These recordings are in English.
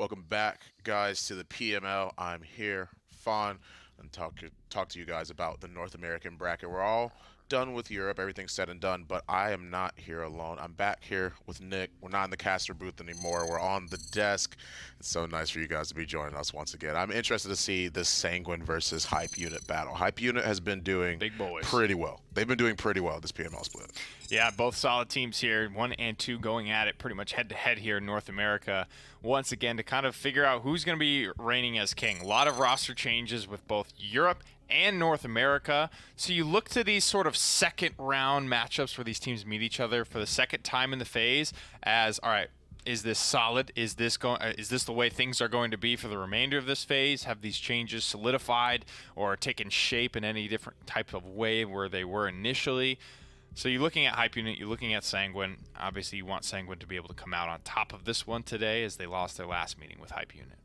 Welcome back, guys, to the PML. I'm here, Fawn, and talk to you guys about the North American bracket. We're all done with Europe, everything's said and done, but I am not here alone. I'm back here with Nick. We're not in the caster booth anymore. We're on the desk. It's so nice for you guys to be joining us once again. I'm interested to see this Sanguine versus Hype Unit battle. Hype Unit has been doing Big boys. pretty well. They've been doing pretty well this PML split. Yeah, both solid teams here, 1 and 2 going at it pretty much head-to-head here in North America. Once again, to kind of figure out who's going to be reigning as king. A lot of roster changes with both Europe and North America. So you look to these sort of second-round matchups where these teams meet each other for the second time in the phase as, all right, is this solid? Is this the way things are going to be for the remainder of this phase? Have these changes solidified or taken shape in any different type of way where they were initially? So you're looking at Hype Unit, you're looking at Sanguine. Obviously, you want Sanguine to be able to come out on top of this one today as they lost their last meeting with Hype Unit.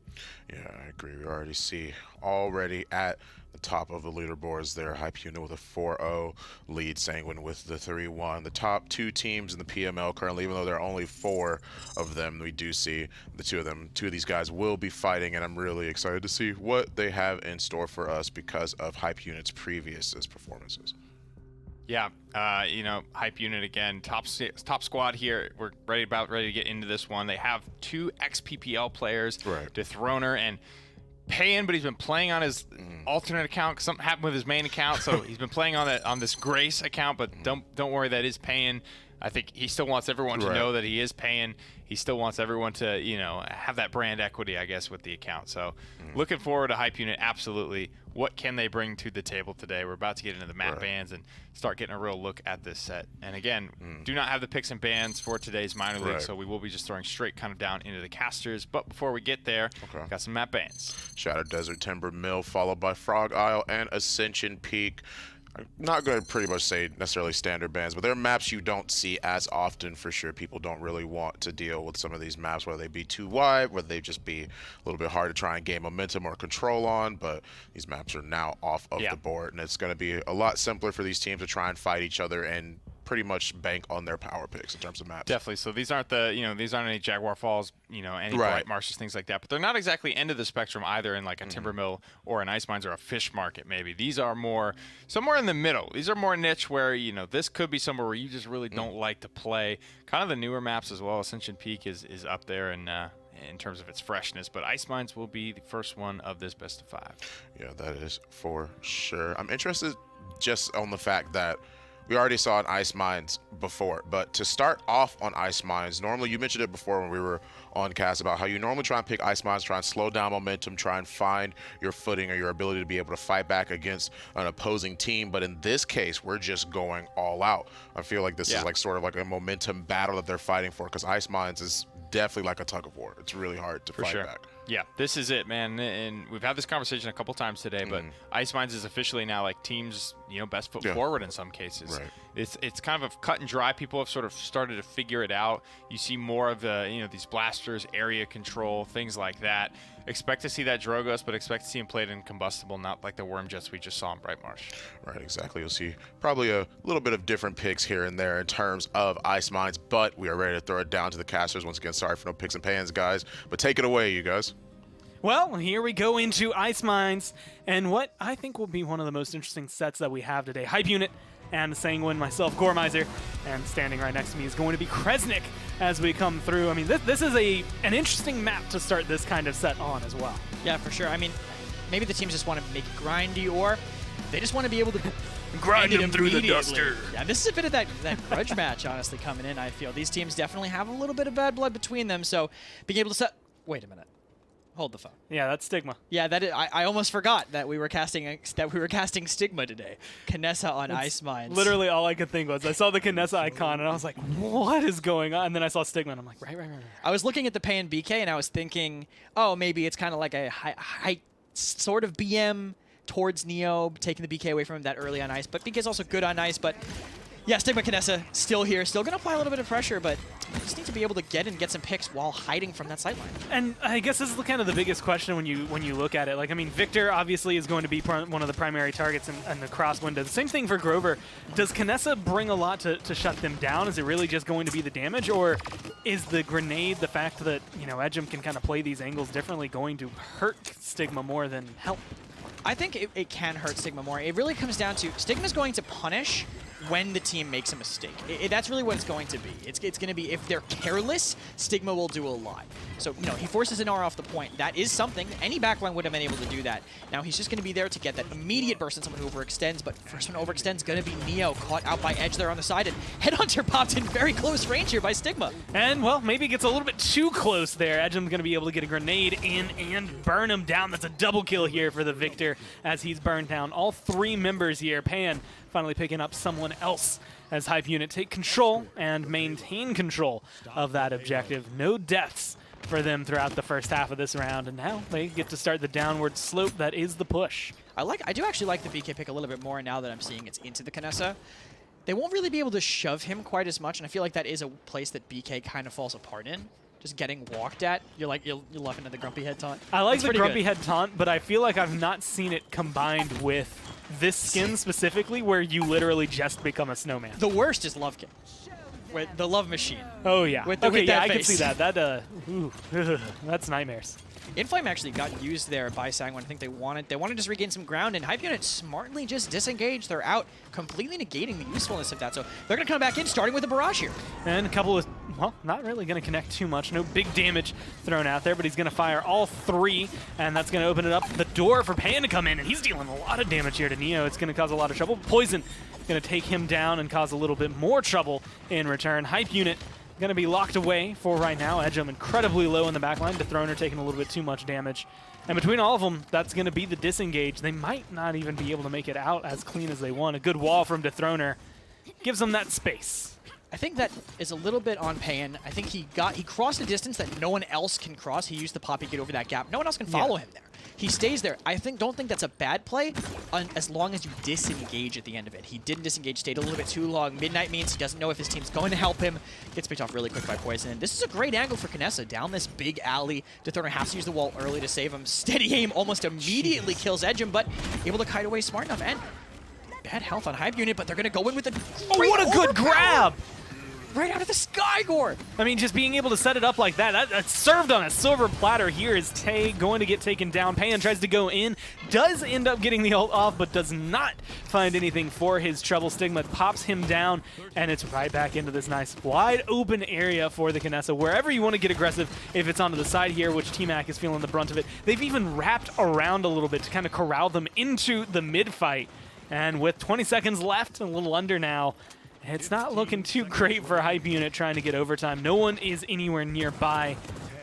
Yeah, I agree. We already see at the top of the leaderboards there, Hype Unit with a 4-0 lead, Sanguine with the 3-1. The top two teams in the PML currently, even though there are only 4 of them, we do see the two of these guys will be fighting, and I'm really excited to see what they have in store for us because of Hype Unit's previous performances. Yeah, Hype Unit again, top squad here. We're about ready to get into this one. They have 2 ex-PPL players, right. Dethroner and Payan, but he's been playing on his alternate account. Something happened with his main account, so he's been playing on this Grace account. But don't worry, that is Payan. I think he still wants everyone to know that he is Payan. He still wants everyone to, have that brand equity, I guess, with the account. So looking forward to Hype Unit, absolutely. What can they bring to the table today? We're about to get into the map bans and start getting a real look at this set. And again, do not have the picks and bans for today's minor league, so we will be just throwing straight kind of down into the casters. But before we get there, got some map bans. Shattered Desert Timber Mill, followed by Frog Isle and Ascension Peak. I'm not going to pretty much say necessarily standard bans, but they're maps you don't see as often for sure. People don't really want to deal with some of these maps, whether they be too wide, whether they just be a little bit hard to try and gain momentum or control on, but these maps are now off of the board, and it's going to be a lot simpler for these teams to try and fight each other and pretty much bank on their power picks in terms of maps. Definitely. So these aren't any Jaguar Falls, any Bright Marshes, things like that. But they're not exactly end of the spectrum either in like a timber mill or an ice mines or a fish market maybe. These are more somewhere in the middle. These are more niche where, this could be somewhere where you just really don't like to play. Kind of the newer maps as well. Ascension Peak is up there and in terms of its freshness, but Ice Mines will be the first one of this best of 5. Yeah, that is for sure. I'm interested just on the fact that we already saw an Ice Mines before, but to start off on Ice Mines, normally you mentioned it before when we were on cast about how you normally try and pick Ice Mines, try and slow down momentum, try and find your footing or your ability to be able to fight back against an opposing team. But in this case, we're just going all out. I feel like this is like sort of like a momentum battle that they're fighting for, because Ice Mines is definitely like a tug of war. It's really hard to fight back. Yeah, this is it, man. And we've had this conversation a couple times today, but Ice Mines is officially now like teams, best foot forward in some cases. Right. It's kind of a cut and dry. People have sort of started to figure it out. You see more of the, these blasters, area control, things like that. Expect to see that Drogos, but expect to see him played in combustible, not like the worm jets we just saw in Bright Marsh. Right, exactly. You'll see probably a little bit of different picks here and there in terms of Ice Mines, but we are ready to throw it down to the casters. Once again, sorry for no picks and pans, guys, but take it away, you guys. Well, here we go into Ice Mines, and what I think will be one of the most interesting sets that we have today. Hype Unit and the Sanguine, myself, Gormizer, and standing right next to me is going to be Kresnik as we come through. I mean, this is an interesting map to start this kind of set on as well. Yeah, for sure. I mean, maybe the teams just want to make it grindy, or they just want to be able to grind them through the duster. Yeah, this is a bit of that grudge match, honestly, coming in, I feel. These teams definitely have a little bit of bad blood between them, so being able to set... Wait a minute. Hold the phone. Yeah, that's Stigma. Yeah, that is, I almost forgot that we were casting Stigma today. Kinessa on Ice Mines. Literally all I could think was I saw the Kinessa icon and I was like, what is going on? And then I saw Stigma and I'm like, right. I was looking at the Payan BK and I was thinking, oh, maybe it's kind of like a high sort of BM towards Neo, taking the BK away from him that early on ice. But BK is also good on ice, but Yeah, Stigma Kinessa still here, still going to apply a little bit of pressure, but just need to be able to get some picks while hiding from that sightline. And I guess this is kind of the biggest question when you look at it. Like, I mean, Victor obviously is going to be one of the primary targets in the cross window. The same thing for Grover. Does Kinessa bring a lot to shut them down? Is it really just going to be the damage, or is the grenade, the fact that, you know, Edgem can kind of play these angles differently, going to hurt Stigma more than help? I think it can hurt Stigma more. It really comes down to Stigma's going to punish when the team makes a mistake. That's really what it's going to be. It's going to be if they're careless, Stigma will do a lot. So, you know, he forces an R off the point. That is something. Any backline would have been able to do that. Now he's just going to be there to get that immediate burst on someone who overextends, but first one overextends going to be Neo, caught out by Edge there on the side, and Headhunter popped in very close range here by Stigma. And, well, maybe it gets a little bit too close there. Edgem's going to be able to get a grenade in and burn him down. That's a double kill here for the Victor as he's burned down all 3 members here. Pan finally picking up someone else as Hype Unit take control and maintain control of that objective. No deaths for them throughout the first half of this round, and now they get to start the downward slope that is the push. I do actually like the BK pick a little bit more now that I'm seeing it's into the Kinessa. They won't really be able to shove him quite as much, and I feel like that is a place that BK kind of falls apart in. Just getting walked at. You're laughing at the Grumpy Head taunt. I like the Grumpy Head taunt, but I feel like I've not seen it combined with this skin specifically, where you literally just become a snowman. The worst is Love King. With the Love Machine. Oh yeah. Okay, yeah, I can see that. That's nightmares. Inflame actually got used there by Sanguine. I think they wanted to just regain some ground, and Hype Unit smartly just disengaged. They're out, completely negating the usefulness of that. So they're going to come back in, starting with a barrage here. And a couple of, well, not really going to connect too much. No big damage thrown out there, but he's going to fire all 3, and that's going to open it up the door for Pan to come in, and he's dealing a lot of damage here to Neo. It's going to cause a lot of trouble. Poison going to take him down and cause a little bit more trouble in return. Hype Unit going to be locked away for right now. Edgem incredibly low in the backline. Dethroner taking a little bit too much damage. And between all of them, that's going to be the disengage. They might not even be able to make it out as clean as they want. A good wall from Dethroner gives them that space. I think that is a little bit on Pan. I think he crossed a distance that no one else can cross. He used the poppy, get over that gap. No one else can follow him there. He stays there. I don't think that's a bad play as long as you disengage at the end of it. He didn't disengage, stayed a little bit too long. Midnight means he doesn't know if his team's going to help him. Gets picked off really quick by Poison. And this is a great angle for Kinessa. Down this big alley. Dethroner has to use the wall early to save him. Steady aim almost immediately kills Edgem, but able to kite away smart enough. And bad health on Hype Unit, but they're going to go in with a what a good grab! Right out of the sky, Gore! I mean, just being able to set it up like that, that's served on a silver platter here is Tay going to get taken down. Pan tries to go in, does end up getting the ult off, but does not find anything for his trouble. Stigma pops him down, and it's right back into this nice wide open area for the Kinessa. Wherever you want to get aggressive, if it's onto the side here, which T-Mac is feeling the brunt of it, they've even wrapped around a little bit to kind of corral them into the mid-fight. And with 20 seconds left, a little under now, it's not looking too great for Hype Unit trying to get overtime. No one is anywhere nearby.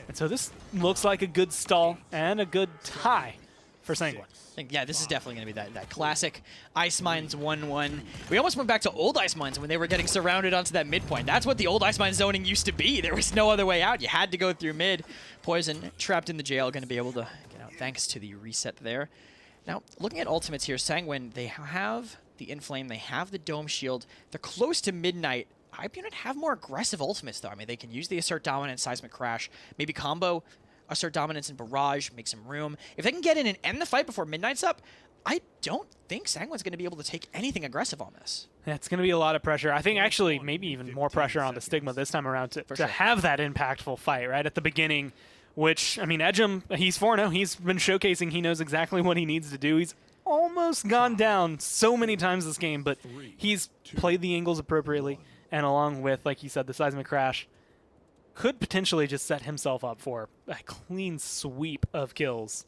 And so this looks like a good stall and a good tie for Sanguine. Yeah, this is definitely going to be that classic Ice Mines 1-1. We almost went back to old Ice Mines when they were getting surrounded onto that midpoint. That's what the old Ice Mines zoning used to be. There was no other way out. You had to go through mid. Poison, trapped in the jail, going to be able to get out thanks to the reset there. Now, looking at ultimates here, Sanguine, they have the Inflame, they have the Dome Shield. They're close to Midnight. Hype Unit have more aggressive ultimates, though. I mean, they can use the Assert Dominance, Seismic Crash, maybe combo Assert Dominance and Barrage, make some room. If they can get in and end the fight before Midnight's up, I don't think Sanguine's going to be able to take anything aggressive on this. Yeah, it's going to be a lot of pressure. I think actually maybe even more pressure on the Stigma this time around to have that impactful fight right at the beginning, which, I mean, Edgem, he's 4-0. He's been showcasing he knows exactly what he needs to do. He's almost gone down so many times this game, but he's played the angles appropriately, and along with, like you said, the Seismic Crash, could potentially just set himself up for a clean sweep of kills.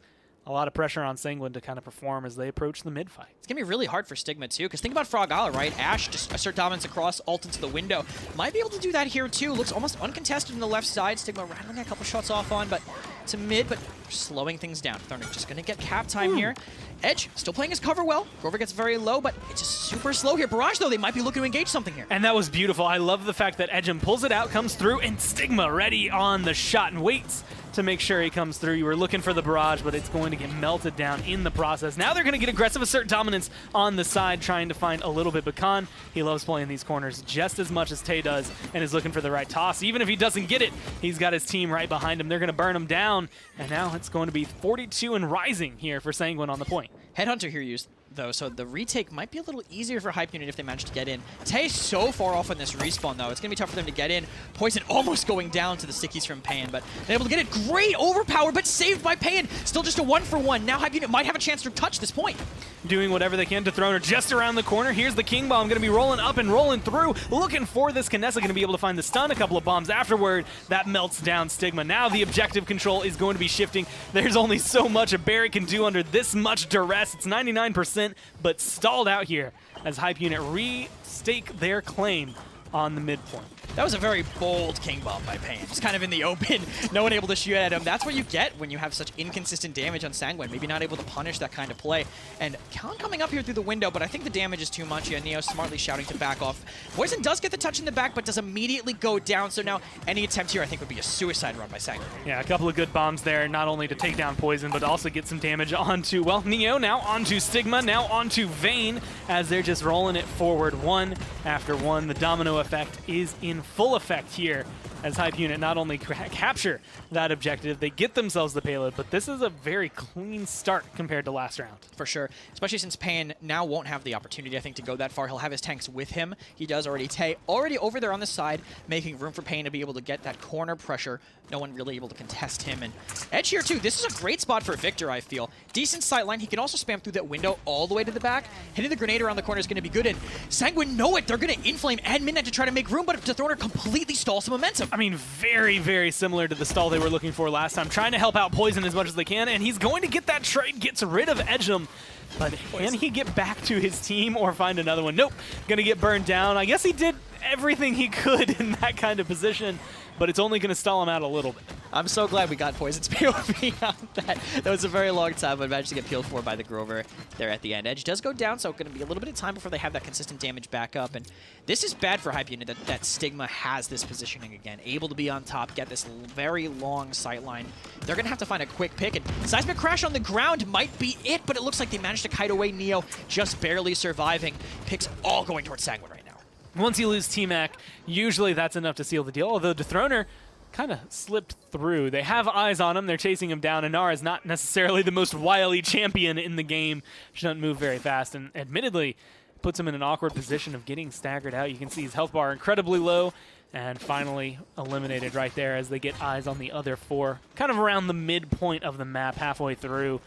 A lot of pressure on Sanguine to kind of perform as they approach the mid-fight. It's going to be really hard for Stigma, too, because think about Frogala, right? Ash just assert dominance across, ult into the window. Might be able to do that here, too. Looks almost uncontested on the left side. Stigma rattling a couple shots off on, but to mid, but slowing things down. Thornic just going to get cap time here. Edge still playing his cover well. Grover gets very low, but it's just super slow here. Barrage, though, they might be looking to engage something here. And that was beautiful. I love the fact that Edgem pulls it out, comes through, and Stigma ready on the shot and waits to make sure he comes through. You were looking for the barrage, but it's going to get melted down in the process. Now they're going to get aggressive, assert dominance on the side, trying to find a little bit. But Khan, he loves playing these corners just as much as Tay does and is looking for the right toss. Even if he doesn't get it, he's got his team right behind him. They're going to burn him down, and now it's going to be 42 and rising here for Sanguine on the point. Headhunter here used, though, so the retake might be a little easier for Hype Unit if they manage to get in. Tay so far off on this respawn, though. It's going to be tough for them to get in. Poison almost going down to the stickies from Payan, but they're able to get it. Great overpower, but saved by Payan. Still just a 1-for-1. Now Hype Unit might have a chance to touch this point. Doing whatever they can to throw her just around the corner. Here's the King Bomb going to be rolling up and rolling through. Looking for this. Kinessa going to be able to find the stun. A couple of bombs afterward. That melts down Stigma. Now the objective control is going to be shifting. There's only so much a Barry can do under this much duress. It's 99%, but stalled out here as Hype Unit restake their claim on the midpoint. That was a very bold King Bomb by Payan. Just kind of in the open, no one able to shoot at him. That's what you get when you have such inconsistent damage on Sanguine. Maybe not able to punish that kind of play. And Khan coming up here through the window, but I think the damage is too much. Yeah, Neo smartly shouting to back off. Poison does get the touch in the back, but does immediately go down. So now any attempt here, I think, would be a suicide run by Sanguine. Yeah, a couple of good bombs there, not only to take down Poison, but also get some damage onto, well, Neo, now onto Stigma, now onto Vayne, as they're just rolling it forward one after one. The domino effect is in full effect here as Hype Unit not only capture that objective, they get themselves the payload, but this is a very clean start compared to last round. For sure, especially since Payan now won't have the opportunity, I think, to go that far. He'll have his tanks with him. He does already. Tay already over there on the side, making room for Payan to be able to get that corner pressure. No one really able to contest him. And Edge here, too. This is a great spot for Victor, I feel. Decent sightline. He can also spam through that window all the way to the back. Hitting the grenade around the corner is going to be good. And Sanguine know it. They're going to inflame and Midnight to try to make room, but Dethroner completely stalls some momentum. I mean, very, very similar to the stall they were looking for last time. Trying to help out Poison as much as they can, and he's going to get that trade, gets rid of Edgem. But can he get back to his team or find another one? Nope. Going to get burned down. I guess he did everything he could in that kind of position, but it's only going to stall him out a little bit. I'm so glad we got Poison's POV on that. That was a very long time, but managed to get peeled for by the Grover there at the end. Edge does go down, so going to be a little bit of time before they have that consistent damage back up. And this is bad for Hype Unit that Stigma has this positioning again. Able to be on top, get this very long sightline. They're going to have to find a quick pick, and Seismic Crash on the ground might be it, but it looks like they managed to kite away Neo, just barely surviving. Picks all going towards Sanguine right now. Once you lose T-Mac, usually that's enough to seal the deal, although Dethroner kind of slipped through. They have eyes on him. They're chasing him down. Inara is not necessarily the most wily champion in the game. She doesn't move very fast, and admittedly puts him in an awkward position of getting staggered out. You can see his health bar incredibly low, and finally eliminated right there as they get eyes on the other four, kind of around the midpoint of the map, halfway through.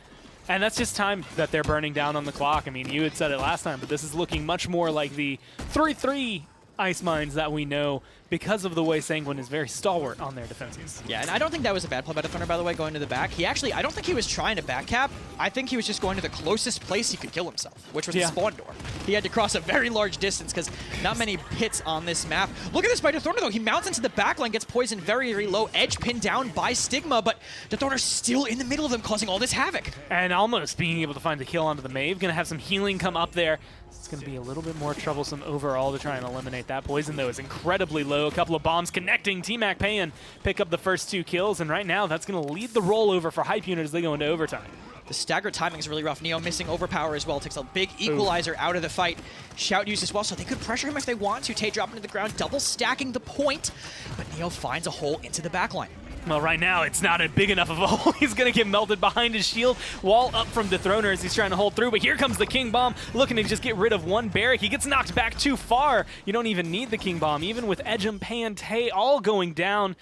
And that's just time that they're burning down on the clock. I mean, you had said it last time, but this is looking much more like the 3-3 Ice Mines that we know because of the way Sanguine is very stalwart on their defenses. Yeah, and I don't think that was a bad play by Dethroner, by the way, going to the back. He actually, I don't think he was trying to back cap. I think he was just going to the closest place he could kill himself, which was the spawn door. He had to cross a very large distance because not many hits on this map. Look at this by Dethroner, though. He mounts into the backline, gets poisoned very, very low. Edge pinned down by Stigma, but Dethroner's still in the middle of them, causing all this havoc. And almost being able to find the kill onto the Maeve. Going to have some healing come up there. It's going to be a little bit more troublesome overall to try and eliminate that. Poison, though, is incredibly low. A couple of bombs connecting. T-Mac Payan pick up the first 2 kills, and right now that's going to lead the rollover for Hype Unit as they go into overtime. The staggered timing is really rough. Neo missing overpower as well. Takes a big equalizer out of the fight. Shout used as well, so they could pressure him if they want to. Tay dropping to the ground, double stacking the point, but Neo finds a hole into the backline. Well, right now, it's not a big enough of a hole. He's going to get melted behind his shield. Wall up from Dethroner as he's trying to hold through, but here comes the King Bomb, looking to just get rid of one barrack. He gets knocked back too far. You don't even need the King Bomb, even with Edgem, Payan, Tay all going down.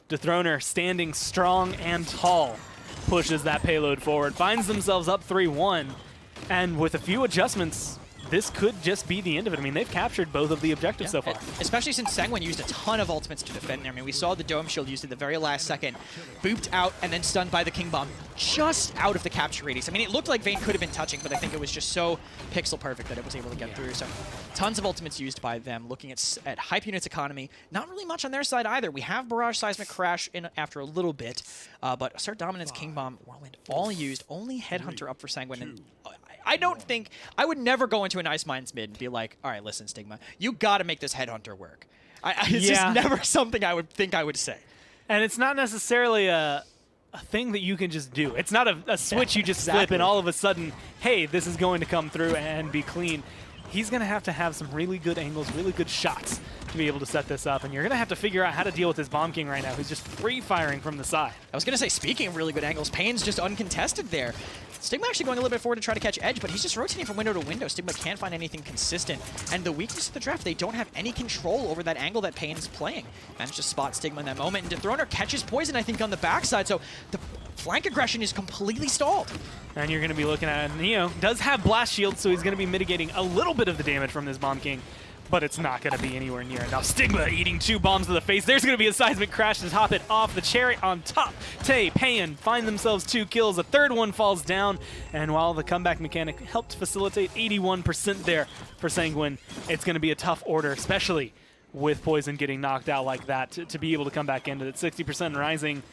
Dethroner standing strong and tall, pushes that payload forward, finds themselves up 3-1, and with a few adjustments, this could just be the end of it. I mean, they've captured both of the objectives so far. Especially since Sanguine used a ton of ultimates to defend there. I mean, we saw the Dome Shield used at the very last second, booped out, and then stunned by the King Bomb just out of the capture radius. I mean, it looked like Vayne could have been touching, but I think it was just so pixel perfect that it was able to get through. So tons of ultimates used by them. Looking at Hype Unit's economy, not really much on their side either. We have Barrage Seismic Crash in after a little bit, but Assert Dominance, King Bomb, Whirlwind, all used. Only Headhunter up for Sanguine. And I don't think, I would never go into an Ice Mines mid and be like, all right, listen, Stigma, you got to make this Headhunter work. It's just never something I would think I would say. And it's not necessarily a a thing that you can just do. It's not a switch you just flip and all of a sudden, hey, this is going to come through and be clean. He's going to have some really good angles, really good shots to be able to set this up, and you're going to have to figure out how to deal with this Bomb King right now, who's just free-firing from the side. I was going to say, speaking of really good angles, Pain's just uncontested there. Stigma actually going a little bit forward to try to catch Edge, but he's just rotating from window to window. Stigma can't find anything consistent. And the weakness of the draft, they don't have any control over that angle that Pain's playing. Managed to spot Stigma in that moment, and Dethroner catches Poison, I think, on the backside, so the flank aggression is completely stalled. And you're going to be looking at Neo. Does have Blast Shield, so he's going to be mitigating a little bit of the damage from this Bomb King, but it's not going to be anywhere near enough. Stigma eating 2 bombs to the face. There's going to be a seismic crash to top it off. The cherry on top. Tay, Payan find themselves 2 kills. A third one falls down, and while the comeback mechanic helped facilitate 81% there for Sanguine, it's going to be a tough order, especially with Poison getting knocked out like that, to be able to come back into it. 60% rising.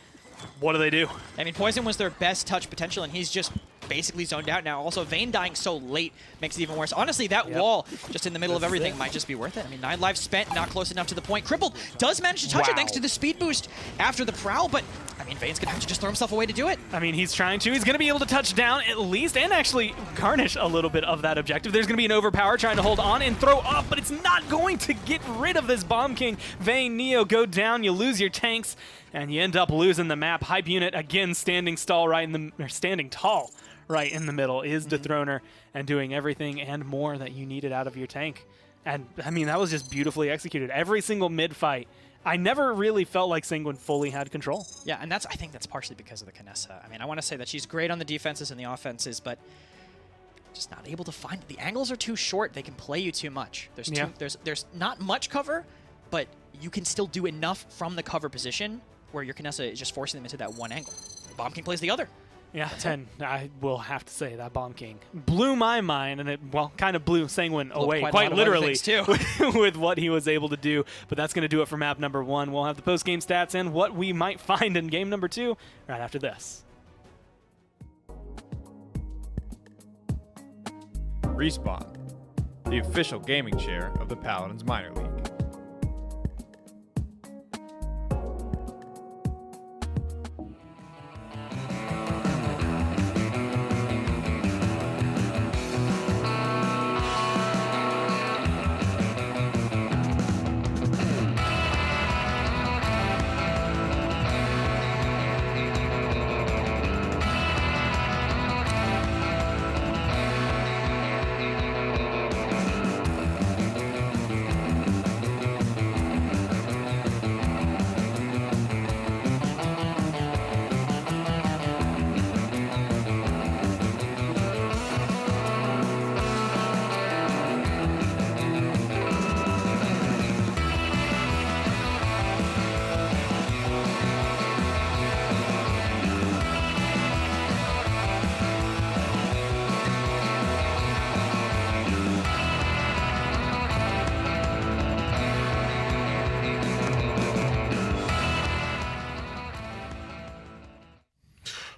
What do they do? I mean, Poison was their best touch potential, and he's just basically zoned out now. Also, Vayne dying so late makes it even worse. Honestly, that wall just in the middle of everything might just be worth it. I mean, 9 lives spent, not close enough to the point. Crippled does manage to touch it thanks to the speed boost after the Prowl, but I mean, Vayne's going to have to just throw himself away to do it. I mean, he's trying to. He's going to be able to touch down at least and actually garnish a little bit of that objective. There's going to be an overpower trying to hold on and throw off, but it's not going to get rid of this Bomb King. Vayne, Neo go down. You lose your tanks, and you end up losing the map. Hype unit again standing tall right in the middle is Dethroner and doing everything and more that you needed out of your tank. And I mean, that was just beautifully executed. Every single mid fight, I never really felt like Sanguine fully had control. Yeah, and I think that's partially because of the Kinessa. I mean, I want to say that she's great on the defenses and the offenses, but just not able to find it. The angles are too short. They can play you too much. There's not much cover, but you can still do enough from the cover position where your Kinessa is just forcing them into that one angle. Bomb King plays the other. Yeah, 10. I will have to say that Bomb King blew my mind, and it, well, kind of blew Sanguine away, quite literally, with what he was able to do. But that's going to do it for map number 1. We'll have the post-game stats and what we might find in game number 2 right after this. Respawn, the official gaming chair of the Paladins Minor League.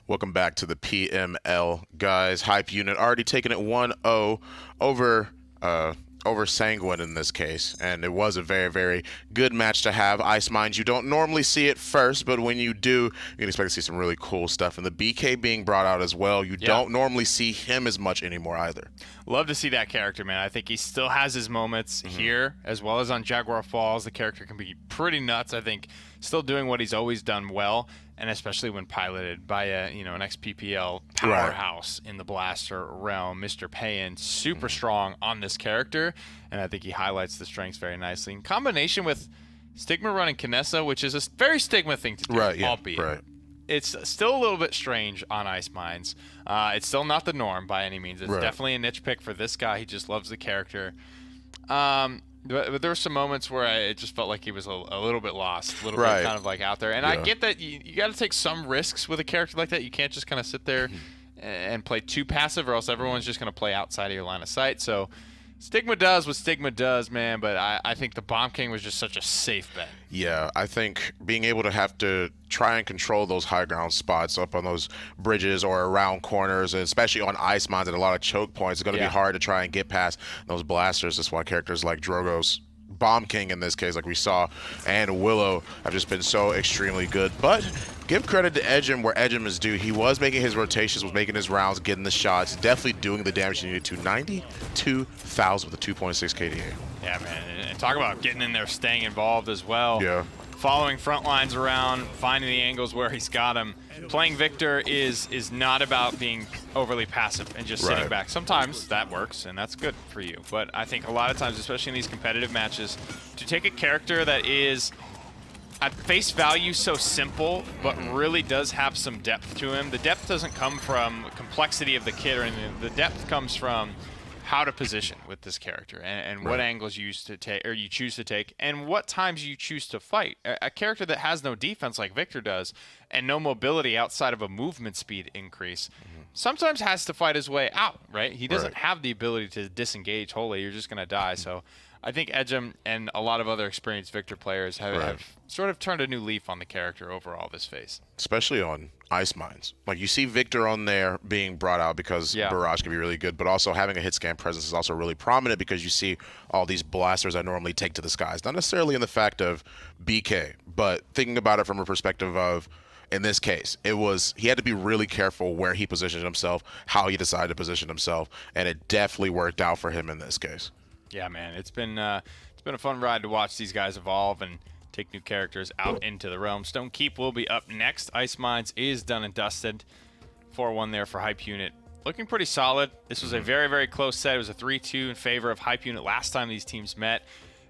Welcome back to the PML, guys. Hype unit already taking it 1-0 over Sanguine in this case, and it was a very, very good match to have. Ice Mines, you don't normally see it first, but when you do, you can expect to see some really cool stuff. And the BK being brought out as well, you don't normally see him as much anymore either. Love to see that character, man. I think he still has his moments here, as well as on Jaguar Falls. The character can be pretty nuts. I think still doing what he's always done well, and especially when piloted by an ex-PPL powerhouse in the Blaster realm, Mr. Payan, super strong on this character, and I think he highlights the strengths very nicely. In combination with Stigma running Kinessa, which is a very Stigma thing to do, albeit. It's still a little bit strange on Ice Mines. It's still not the norm by any means. It's definitely a niche pick for this guy. He just loves the character. But there were some moments where it just felt like he was a little bit lost, a little bit kind of like out there. And I get that you got to take some risks with a character like that. You can't just kind of sit there and play too passive, or else everyone's just going to play outside of your line of sight. So Stigma does what Stigma does, man, but I think the Bomb King was just such a safe bet. Yeah, I think being able to have to try and control those high ground spots up on those bridges or around corners, and especially on ice mines and a lot of choke points, it's going to be hard to try and get past those blasters. That's why characters like Drogo's Bomb King in this case, like we saw, and Willow have just been so extremely good. But give credit to Edgem where Edgem is due. He was making his rotations, was making his rounds, getting the shots, definitely doing the damage he needed to. 92,000 with a 2.6 KDA. Yeah, man. And talk about getting in there, staying involved as well. Yeah. Following front lines around, finding the angles where he's got him. Playing Victor is not about being overly passive and just sitting back. Sometimes that works, and that's good for you. But I think a lot of times, especially in these competitive matches, to take a character that is at face value so simple, but really does have some depth to him. The depth doesn't come from complexity of the kit or anything. The depth comes from how to position with this character and what angles you used to take or you choose to take and what times you choose to fight. A character that has no defense like Victor does and no mobility outside of a movement speed increase sometimes has to fight his way out, right? He doesn't have the ability to disengage wholly. You're just going to die. So I think Edgem and a lot of other experienced Victor players have sort of turned a new leaf on the character overall this phase. Especially on Ice Mines. Like, you see Victor on there being brought out because Barrage can be really good, but also having a hit scan presence is also really prominent because you see all these blasters I normally take to the skies. Not necessarily in the fact of BK, but thinking about it from a perspective of, in this case, he had to be really careful where he positioned himself, how he decided to position himself, and it definitely worked out for him in this case. Yeah, man, it's been a fun ride to watch these guys evolve and take new characters out into the realm. Stone Keep will be up next. Ice Mines is done and dusted. 4-1 there for Hype Unit. Looking pretty solid. This was a very, very close set. It was a 3-2 in favor of Hype Unit last time these teams met.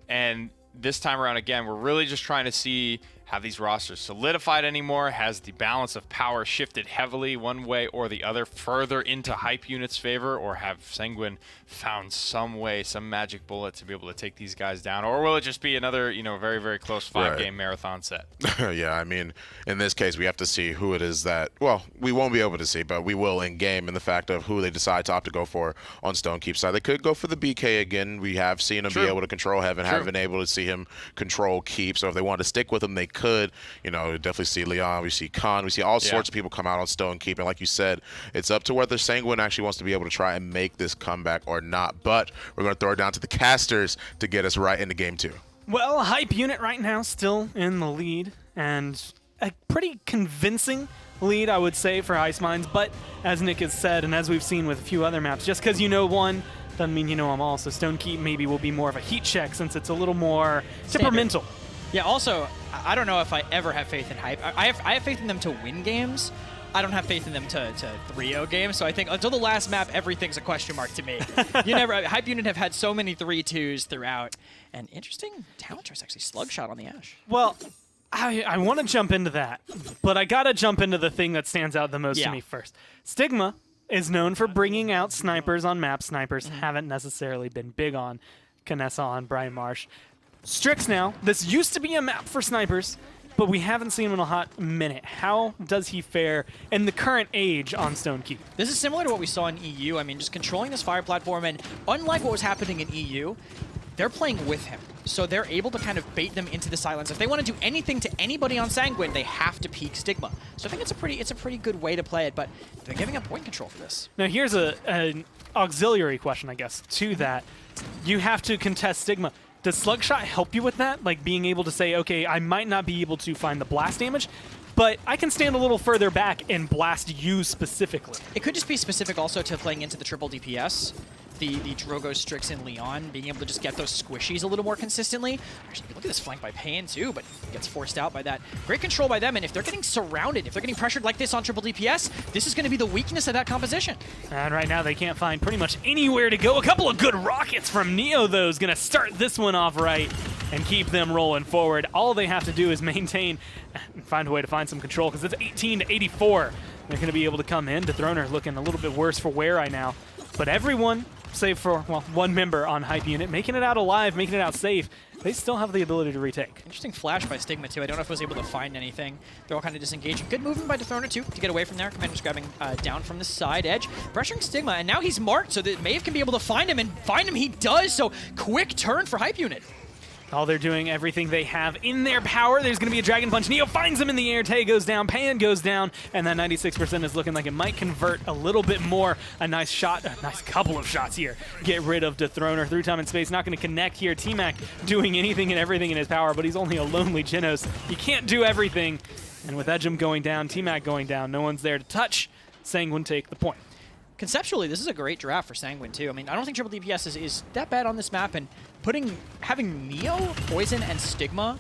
And this time around, again, we're really just trying to see, have these rosters solidified anymore? Has the balance of power shifted heavily one way or the other further into Hype Unit's favor? Or have Sanguine found some way, some magic bullet to be able to take these guys down? Or will it just be another, very, very close 5-game marathon set? Yeah, I mean, in this case, we have to see who it is that, well, we won't be able to see, but we will in game in the fact of who they decide to opt to go for on Stone Keep's side. They could go for the BK again. We have seen him be able to control Heaven, have been able to see him control Keep. So if they want to stick with him, they could. Definitely see Leon, we see Khan, we see all sorts of people come out on Stone Keep. And like you said, it's up to whether Sanguine actually wants to be able to try and make this comeback or not. But we're going to throw it down to the casters to get us right into game 2. Well, Hype Unit right now still in the lead, and a pretty convincing lead, I would say, for Ice Mines. But as Nick has said, and as we've seen with a few other maps, just because you know one doesn't mean you know them all. So Stone Keep maybe will be more of a heat check since it's a little more temperamental. Yeah, also, I don't know if I ever have faith in Hype. I have faith in them to win games. I don't have faith in them to 3-0 games. So I think until the last map, everything's a question mark to me. Hype Unit have had so many 3-2s throughout. And interesting talent choice, actually. Slugshot on the Ashe. Well, I want to jump into that, but I got to jump into the thing that stands out the most to me first. Stigma is known for bringing out snipers on maps. Snipers haven't necessarily been big on Kanessa, on Brian Marsh. Strix now, this used to be a map for snipers, but we haven't seen him in a hot minute. How does he fare in the current age on Stone Keep? This is similar to what we saw in EU. I mean, just controlling this fire platform, and unlike what was happening in EU, they're playing with him. So they're able to kind of bait them into the silence. If they want to do anything to anybody on Sanguine, they have to peek Stigma. So I think it's a pretty good way to play it, but they're giving up point control for this. Now here's an auxiliary question, I guess, to that. You have to contest Stigma. Does Slugshot help you with that? Like being able to say, okay, I might not be able to find the blast damage, but I can stand a little further back and blast you specifically. It could just be specific also to playing into the triple DPS. The Drogo, Strix, and Leon, being able to just get those squishies a little more consistently. Actually, look at this flank by Pain too, but gets forced out by that. Great control by them, and if they're getting surrounded, if they're getting pressured like this on triple DPS, this is going to be the weakness of that composition. And right now they can't find pretty much anywhere to go. A couple of good rockets from Neo, though, is going to start this one off right and keep them rolling forward. All they have to do is maintain and find a way to find some control, because it's 18-84. They're going to be able to come in. Dethroner looking a little bit worse for wear right now. But everyone, save for, well, one member on Hype Unit, making it out alive, making it out safe. They still have the ability to retake. Interesting flash by Stigma, too. I don't know if I was able to find anything. They're all kind of disengaging. Good movement by Dethroner, too, to get away from there. Commander's grabbing down from the side edge, pressuring Stigma, and now he's marked so that Maeve can be able to find him, and find him he does, so quick turn for Hype Unit. All they're doing, everything they have in their power. There's going to be a Dragon Punch. Neo finds him in the air. Tay goes down. Pan goes down. And that 96% is looking like it might convert a little bit more. A nice shot, a nice couple of shots here. Get rid of Dethroner through time and space. Not going to connect here. T-Mac doing anything and everything in his power, but he's only a lonely Genos. You can't do everything. And with Edgem going down, T-Mac going down, no one's there to touch. Sanguine take the point. Conceptually, this is a great draft for Sanguine, too. I mean, I don't think triple DPS is that bad on this map, and having Neo, Poison, and Stigma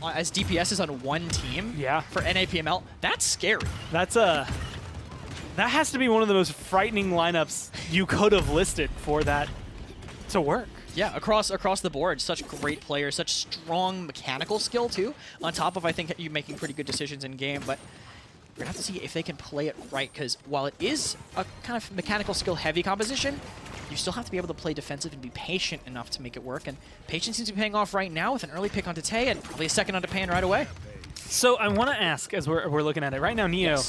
as DPSs on one team for NA PML, that's scary. That has to be one of the most frightening lineups you could have listed for that to work. Yeah, across the board, such great players, such strong mechanical skill, too, on top of, I think, you making pretty good decisions in game, but we're going to have to see if they can play it right, because while it is a kind of mechanical skill-heavy composition, you still have to be able to play defensive and be patient enough to make it work, and patience seems to be paying off right now with an early pick onto Tay and probably a second onto Pan right away. So I want to ask, as we're looking at it, right now Neo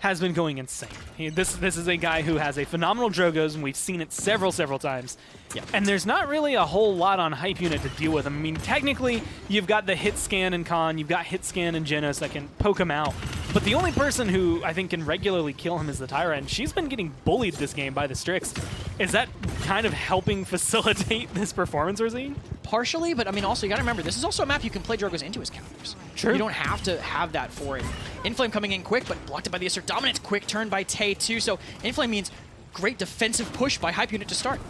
has been going insane. This is a guy who has a phenomenal Drogos, and we've seen it several times. Yeah. And there's not really a whole lot on Hype Unit to deal with him. I mean, technically, you've got the hit scan and Khan, you've got hit scan and Genos that can poke him out. But the only person who I think can regularly kill him is the Tyra, and she's been getting bullied this game by the Strix. Is that kind of helping facilitate this performance we're seeing? Partially, but I mean, also, you gotta remember, this is also a map you can play Drogos into his counters. True. You don't have to have that for it. Inflame coming in quick, but blocked it by the Assert Dominance. Quick turn by Tay, too. So Inflame means great defensive push by Hype Unit to start.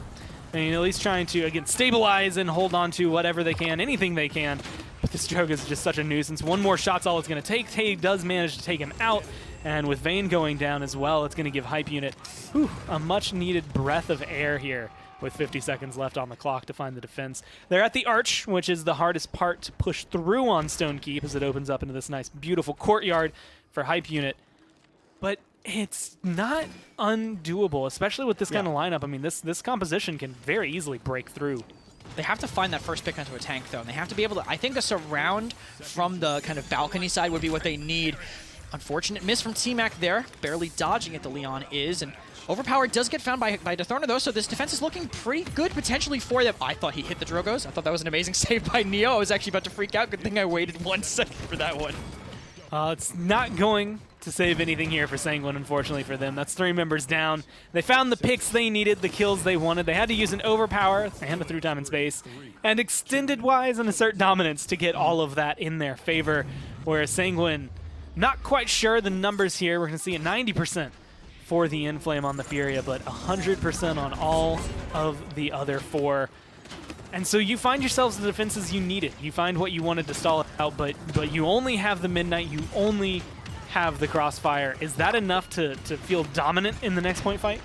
And at least trying to, again, stabilize and hold on to whatever they can, anything they can. But this Drogos is just such a nuisance. One more shot's all it's going to take. Tay does manage to take him out. And with Vayne going down as well, it's going to give Hype Unit a much-needed breath of air here with 50 seconds left on the clock to find the defense. They're at the Arch, which is the hardest part to push through on Stone Keep as it opens up into this nice, beautiful courtyard for Hype Unit. But it's not undoable, especially with this kind of lineup. I mean, this composition can very easily break through. They have to find that first pick onto a tank, though, and they have to be able to, I think a surround from the kind of balcony side would be what they need. Unfortunate miss from T-Mac there, barely dodging it, the Leon is, and Overpowered does get found by Dethroner, though, so this defense is looking pretty good potentially for them. I thought he hit the Drogos. I thought that was an amazing save by Neo. I was actually about to freak out. Good thing I waited 1 second for that one. It's not going to save anything here for Sanguine, unfortunately for them. That's 3 members down. They found the picks they needed, the kills they wanted. They had to use an Overpower and a through time and space, and extended wise and assert dominance to get all of that in their favor, whereas Sanguine, not quite sure the numbers here. We're going to see a 90% for the Inflame on the Furia, but 100% on all of the other 4. And so you find yourselves the defenses you needed. You find what you wanted to stall out, but you only have the Midnight, you only have the Crossfire. Is that enough to feel dominant in the next point fight?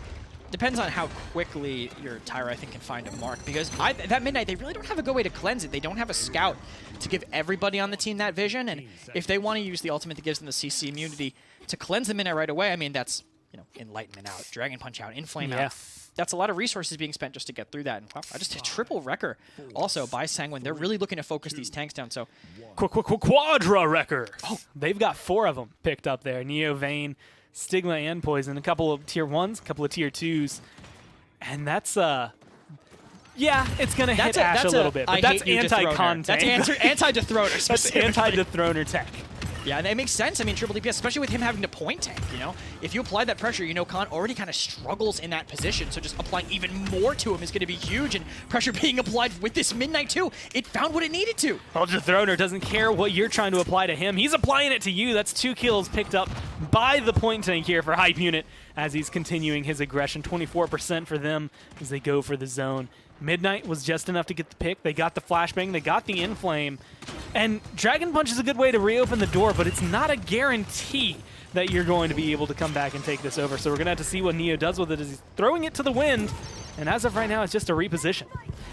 Depends on how quickly your Tyra, I think, can find a mark, because that Midnight, they really don't have a good way to cleanse it. They don't have a scout to give everybody on the team that vision, and if they want to use the ultimate that gives them the CC immunity to cleanse the Midnight right away, I mean, that's, you know, Enlightenment out, Dragon Punch out, Inflame out. That's a lot of resources being spent just to get through that. And wow, I just hit triple Wrecker also by Sanguine. They're really looking to focus these tanks down. So Quadra Wrecker. Oh, they've got 4 of them picked up there. Neo, Vayne, Stigma, and Poison. A couple of tier 1s, a couple of tier 2s. And that's, yeah, it's going to hit Ash a little bit. But that's anti-con tank. That's anti-Dethroner. That's anti-Dethroner tech. Yeah, and that makes sense. I mean, triple DPS, especially with him having to point tank, you know? If you apply that pressure, you know, Khan already kind of struggles in that position, so just applying even more to him is going to be huge, and pressure being applied with this Midnight, too. It found what it needed to. Ultra Throner doesn't care what you're trying to apply to him. He's applying it to you. That's 2 kills picked up by the point tank here for Hype Unit as he's continuing his aggression. 24% for them as they go for the zone. Midnight was just enough to get the pick. They got the flashbang. They got the Inflame. And Dragon Punch is a good way to reopen the door, but it's not a guarantee that you're going to be able to come back and take this over. So we're going to have to see what Neo does with it as he's throwing it to the wind. And as of right now, it's just a reposition.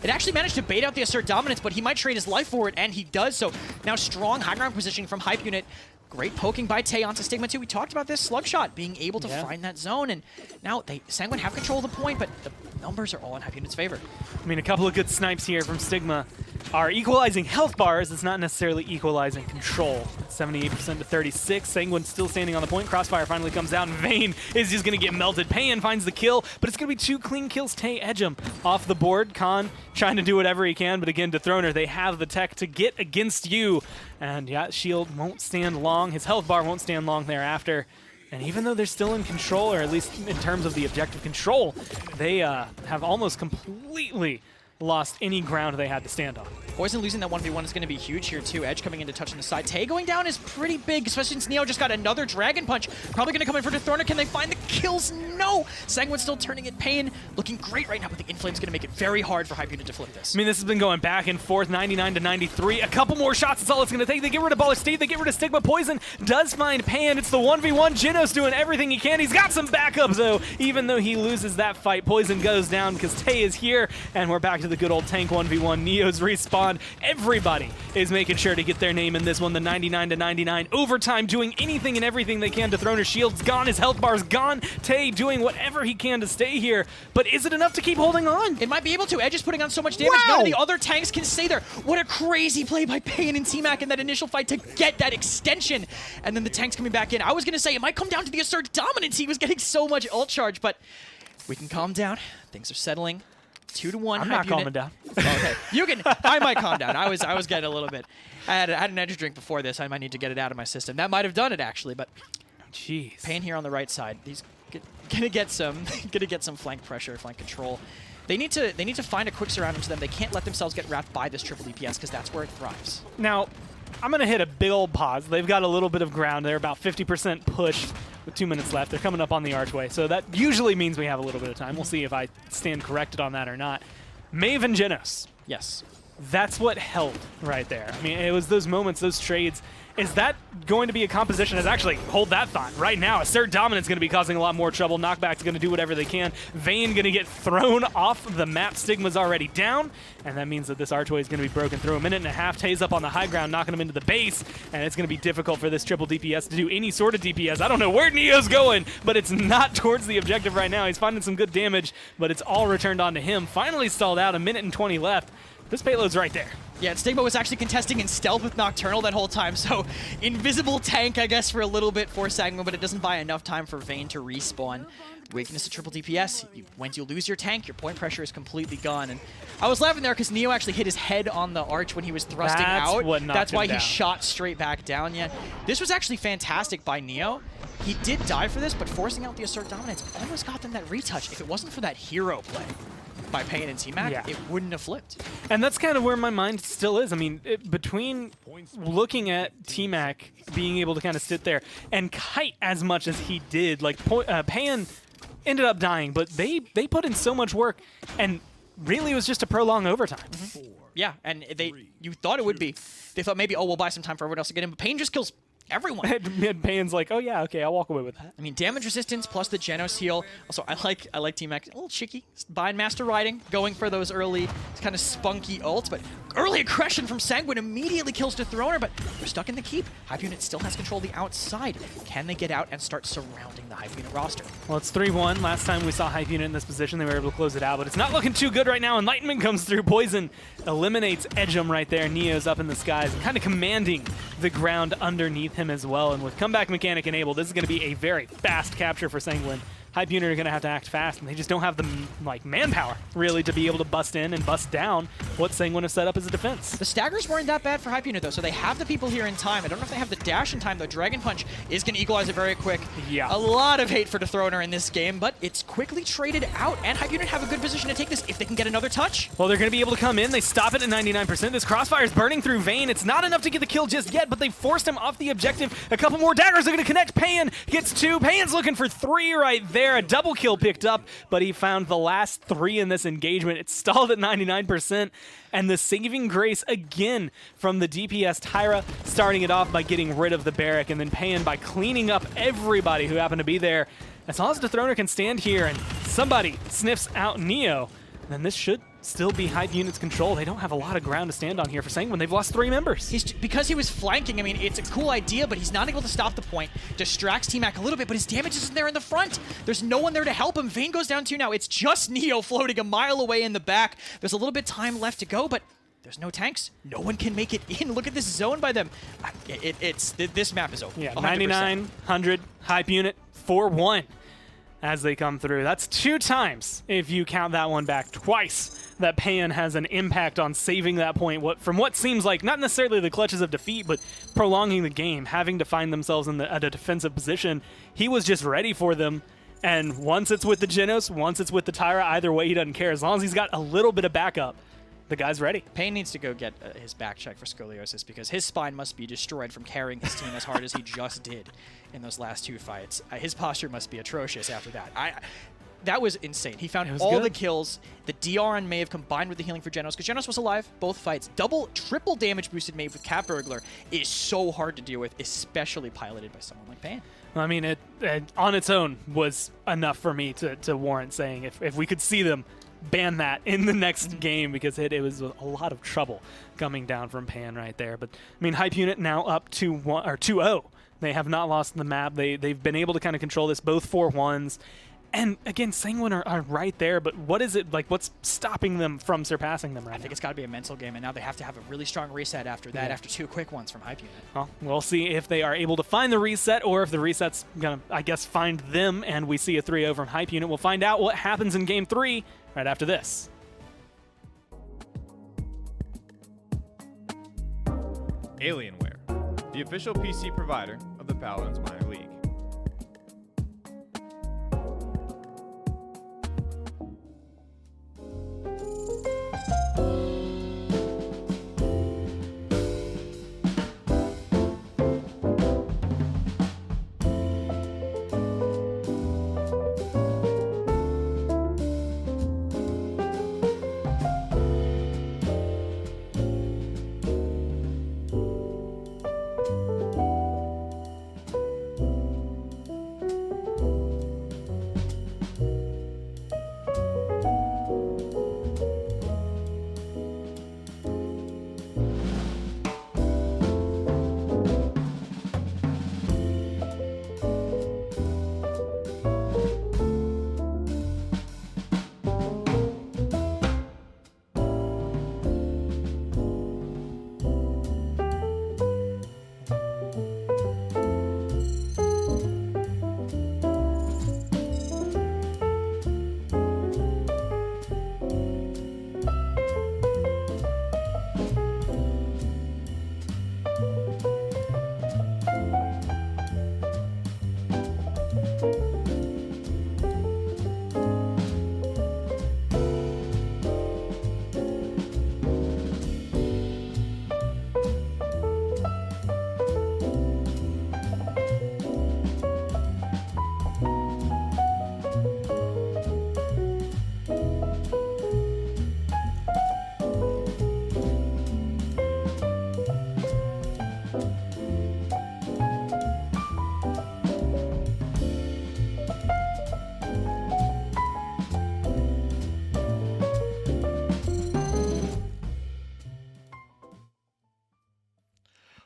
It actually managed to bait out the Assert Dominance, but he might trade his life for it, and he does. So now strong high ground positioning from Hype Unit. Great poking by Tay onto Stigma, too. We talked about this slug shot, being able to find that zone. And now Sanguine have control of the point, but the numbers are all in Hype Unit's favor. I mean, a couple of good snipes here from Stigma. are equalizing health bars. It's not necessarily equalizing control. 78% to 36. Sanguine still standing on the point. Crossfire finally comes out, and Vayne is just going to get melted. Payan finds the kill, but it's going to be 2 clean kills. Tay edge him off the board. Khan trying to do whatever he can, but again, Dethroner, they have the tech to get against you. And yeah, shield won't stand long. His health bar won't stand long thereafter. And even though they're still in control, or at least in terms of the objective control, they have almost completely lost any ground they had to stand on. Poison losing that 1v1 is going to be huge here too. Edge coming in to touch on the side. Tay going down is pretty big, especially since Neo just got another Dragon Punch. Probably going to come in for Dethroner. Can they find the kills? No! Sanguine still turning it. Pain looking great right now, but the Inflame's going to make it very hard for Hyperion to flip this. I mean, this has been going back and forth, 99 to 93. A couple more shots is all it's going to take. They get rid of Baller State. They get rid of Stigma. Poison does find Pan. It's the 1v1. Genos doing everything he can. He's got some backup, though. Even though he loses that fight, Poison goes down because Tay is here, and we're back to the good old tank 1v1. Neo's respawned. Everybody is making sure to get their name in this one. The 99 to 99 overtime, doing anything and everything they can. Dethroner's shield's gone, his health bar's gone. Tay doing whatever he can to stay here, but is it enough to keep holding on? It might be able to. Edge is putting on so much damage. Wow. None of the other tanks can stay there. What a crazy play by Payan and T-Mac in that initial fight to get that extension. And then the tanks coming back in. I was going to say it might come down to the Assert dominance. He was getting so much ult charge, but we can calm down. Things are settling. 2-1. I'm not calming down. Okay, you can. I might calm down. I was getting a little bit. I had an energy drink before this. I might need to get it out of my system. That might have done it actually, but Jeez. Payan here on the right side. He's gonna get some flank pressure, flank control. They need to find a quick surround into them. They can't let themselves get wrapped by this triple DPS because that's where it thrives. Now, I'm going to hit a big old pause. They've got a little bit of ground. They're about 50% pushed with 2 minutes left. They're coming up on the archway, so that usually means we have a little bit of time. We'll see if I stand corrected on that or not. Maeve and Genos. Yes. That's what held right there. I mean, it was those moments, those trades. Is that going to be a composition? As actually, hold that thought. Right now, Assert Dominance going to be causing a lot more trouble. Knockback's going to do whatever they can. Vayne going to get thrown off the map. Stigma's already down, and that means that this archway is going to be broken through. 1.5 minutes. Tay's up on the high ground, knocking him into the base, and it's going to be difficult for this triple DPS to do any sort of DPS. I don't know where Neo's going, but it's not towards the objective right now. He's finding some good damage, but it's all returned onto him. Finally stalled out, 1 minute and 20 left. This payload's right there. Yeah, and Stigma was actually contesting in stealth with Nocturnal that whole time, so invisible tank, I guess, for a little bit for Sanguine, but it doesn't buy enough time for Vayne to respawn. Weakness to triple DPS. Once you lose your tank, your point pressure is completely gone. And I was laughing there because Neo actually hit his head on the arch when he was thrusting out. That's why he shot straight back down. Yeah, this was actually fantastic by Neo. He did die for this, but forcing out the Assert Dominance almost got them that retouch. If it wasn't for that hero play by Payan and T-Mac, it wouldn't have flipped. And that's kind of where my mind still is. I mean, between looking at T-Mac being able to kind of sit there and kite as much as he did, like Payan ended up dying, but they put in so much work, and really it was just a prolonged overtime. Yeah, and you thought it would be. They thought maybe, oh, we'll buy some time for everyone else to get in, but Payan just kills everyone. And Payan's like, oh yeah, okay, I'll walk away with that. I mean, damage resistance plus the Genos heal. Also, I like T-Mac. A little cheeky. Buying Master Riding, going for those early kind of spunky ults, but early aggression from Sanguine immediately kills Dethroner, but they're stuck in the keep. Hype Unit still has control of the outside. Can they get out and start surrounding the Hype Unit roster? Well, it's 3-1. Last time we saw Hype Unit in this position, they were able to close it out, but it's not looking too good right now. Enlightenment comes through. Poison eliminates Edgem right there. Neo's up in the skies, kind of commanding the ground underneath him as well. And with comeback mechanic enabled, this is going to be a very fast capture for Sanguine. Hype Unit are going to have to act fast, and they just don't have the manpower, really, to be able to bust in and bust down what Sanguine have set up as a defense. The staggers weren't that bad for Hype Unit, though, so they have the people here in time. I don't know if they have the dash in time, though. Dragon Punch is going to equalize it very quick. Yeah. A lot of hate for Dethroner in this game, but it's quickly traded out, and Hype Unit have a good position to take this if they can get another touch. Well, they're going to be able to come in. They stop it at 99%. This crossfire is burning through Vayne. It's not enough to get the kill just yet, but they forced him off the objective. A couple more daggers are going to connect. Payan gets 2. Payan's looking for 3 right there. A double kill picked up, but he found the last 3 in this engagement. It's stalled at 99%, and the saving grace again from the DPS Tyra, starting it off by getting rid of the barrack, and then Payan by cleaning up everybody who happened to be there. As long as Dethroner can stand here and somebody sniffs out Neo, then this should still be Hype Unit's control. They don't have a lot of ground to stand on here for Sanguine. They've lost 3 members. Because he was flanking, I mean, it's a cool idea, but he's not able to stop the point. Distracts T-Mac a little bit, but his damage isn't there in the front. There's no one there to help him. Vayne goes down 2 now. It's just Neo floating a mile away in the back. There's a little bit of time left to go, but there's no tanks. No one can make it in. Look at this zone by them. This map is over. Yeah, 100%. 99, 100, hype unit, 4-1 as they come through. That's 2 times, if you count that one back, twice that Pan has an impact on saving that point from what seems like not necessarily the clutches of defeat, but prolonging the game, having to find themselves at a defensive position. He was just ready for them. And once it's with the Genos, once it's with the Tyra, either way, he doesn't care. As long as he's got a little bit of backup, the guy's ready. Payne needs to go get his back check for scoliosis because his spine must be destroyed from carrying his team as hard as he just did in those last 2 fights. His posture must be atrocious after that. That was insane. He found all the kills. The DR on Maeve combined with the healing for Genos, because Genos was alive both fights. Triple damage boosted Maeve with Cat Burglar is so hard to deal with, especially piloted by someone like Payne. I mean, it on its own was enough for me to warrant saying if we could see them ban that in the next game, because it was a lot of trouble coming down from Pan right there. But I mean, hype unit now up 2-0. They have not lost the map. They've been able to kind of control this, both 4-1s. And again, Sanguine are right there, but what is it like? What's stopping them from surpassing them right now? I think it's got to be a mental game, and now they have to have a really strong reset after that, after 2 quick ones from hype unit. Well, we'll see if they are able to find the reset, or if the reset's gonna, I guess, find them, and we see a 3-0 from hype unit. We'll find out what happens in Game 3 right after this. Alienware, the official PC provider of the Paladins Minor League.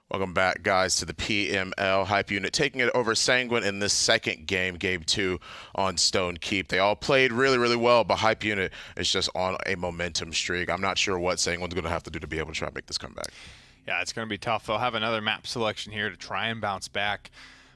Welcome back, guys, to the PML hype unit, taking it over Sanguine in this second game, Game 2 on Stone Keep. They all played really, really well, but hype unit is just on a momentum streak. I'm not sure what Sanguine's going to have to do to be able to try and make this comeback. Yeah, it's going to be tough. They'll have another map selection here to try and bounce back.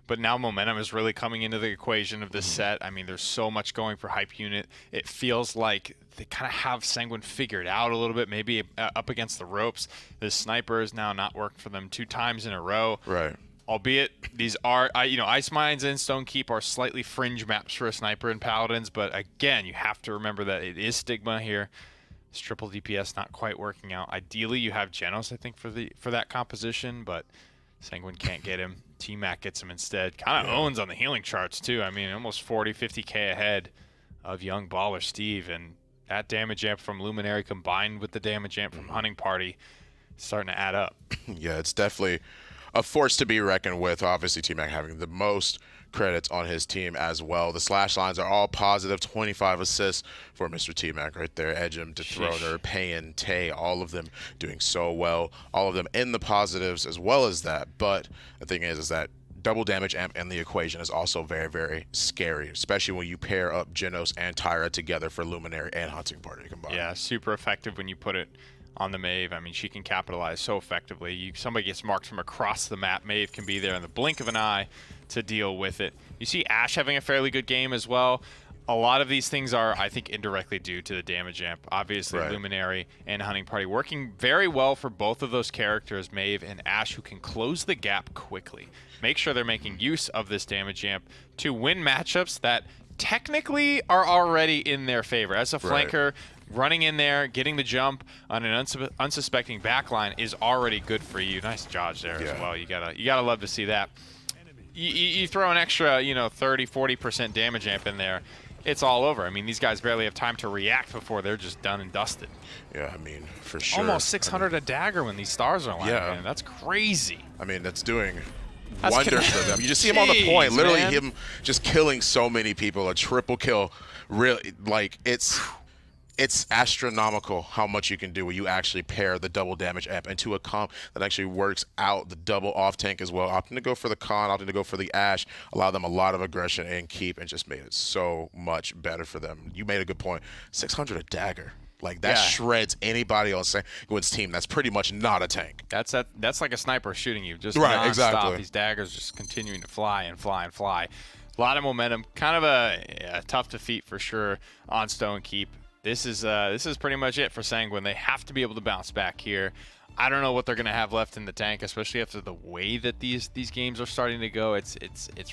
But now momentum is really coming into the equation of this set. I mean, there's so much going for hype unit. It feels like they kind of have Sanguine figured out a little bit, maybe up against the ropes. This sniper is now not worked for them 2 times in a row. Right. Albeit these are, Ice Mines and Stone Keep are slightly fringe maps for a sniper in Paladins. But again, you have to remember that it is Stigma here. This triple DPS not quite working out. Ideally, you have Genos, I think, for that composition, but Sanguine can't get him. T-Mac gets him instead. Kind of owns on the healing charts, too. I mean, almost 40, 50K ahead of young baller Steve. And that damage amp from Luminary combined with the damage amp from Hunting Party starting to add up. Yeah, it's definitely a force to be reckoned with. Obviously, T-Mac having the most credits on his team as well. The slash lines are all positive. 25 assists for Mr. T-Mac right there. Edgem, Dethroner, Payan, Tay, all of them doing so well. All of them in the positives as well as that. But the thing is that double damage amp in the equation is also very, very scary, especially when you pair up Genos and Tyra together for Luminary and Hunting Party combined. Yeah, super effective when you put it on the Maeve. I mean, she can capitalize so effectively. Somebody gets marked from across the map, Maeve can be there in the blink of an eye to deal with it. You see Ashe having a fairly good game as well. A lot of these things are, I think, indirectly due to the damage amp. Obviously, Right. Luminary and Hunting Party working very well for both of those characters, Maeve and Ashe, who can close the gap quickly. Make sure they're making use of this damage amp to win matchups that technically are already in their favor. As a Right. flanker, running in there, getting the jump on an unsuspecting backline is already good for you. Nice dodge there as well. You gotta love to see that. You throw an extra, 30, 40% damage amp in there, it's all over. I mean, these guys barely have time to react before they're just done and dusted. Yeah, I mean, for sure. Almost 600 a dagger when these stars are landing. Yeah. Man. That's crazy. I mean, that's doing That's wonders for them. You just see him on the Jeez, point, literally man. him just killing so many people, a triple kill. Really, like, it's astronomical how much you can do when you actually pair the double damage amp into a comp that actually works out the double off tank as well. Opting to go for the con, opting to go for the Ashe, allow them a lot of aggression and keep, and just made it so much better for them. You made a good point. 600 a dagger. Like, that Yeah. shreds anybody on Sanguine's team that's pretty much not a tank. That's like a sniper shooting you, just Right, nonstop. exactly. These daggers just continuing to fly and fly and fly. A lot of momentum. Kind of a tough defeat for sure on Stone Keep. This is pretty much it for Sanguine. They have to be able to bounce back here. I don't know what they're going to have left in the tank, especially after the way that these games are starting to go. It's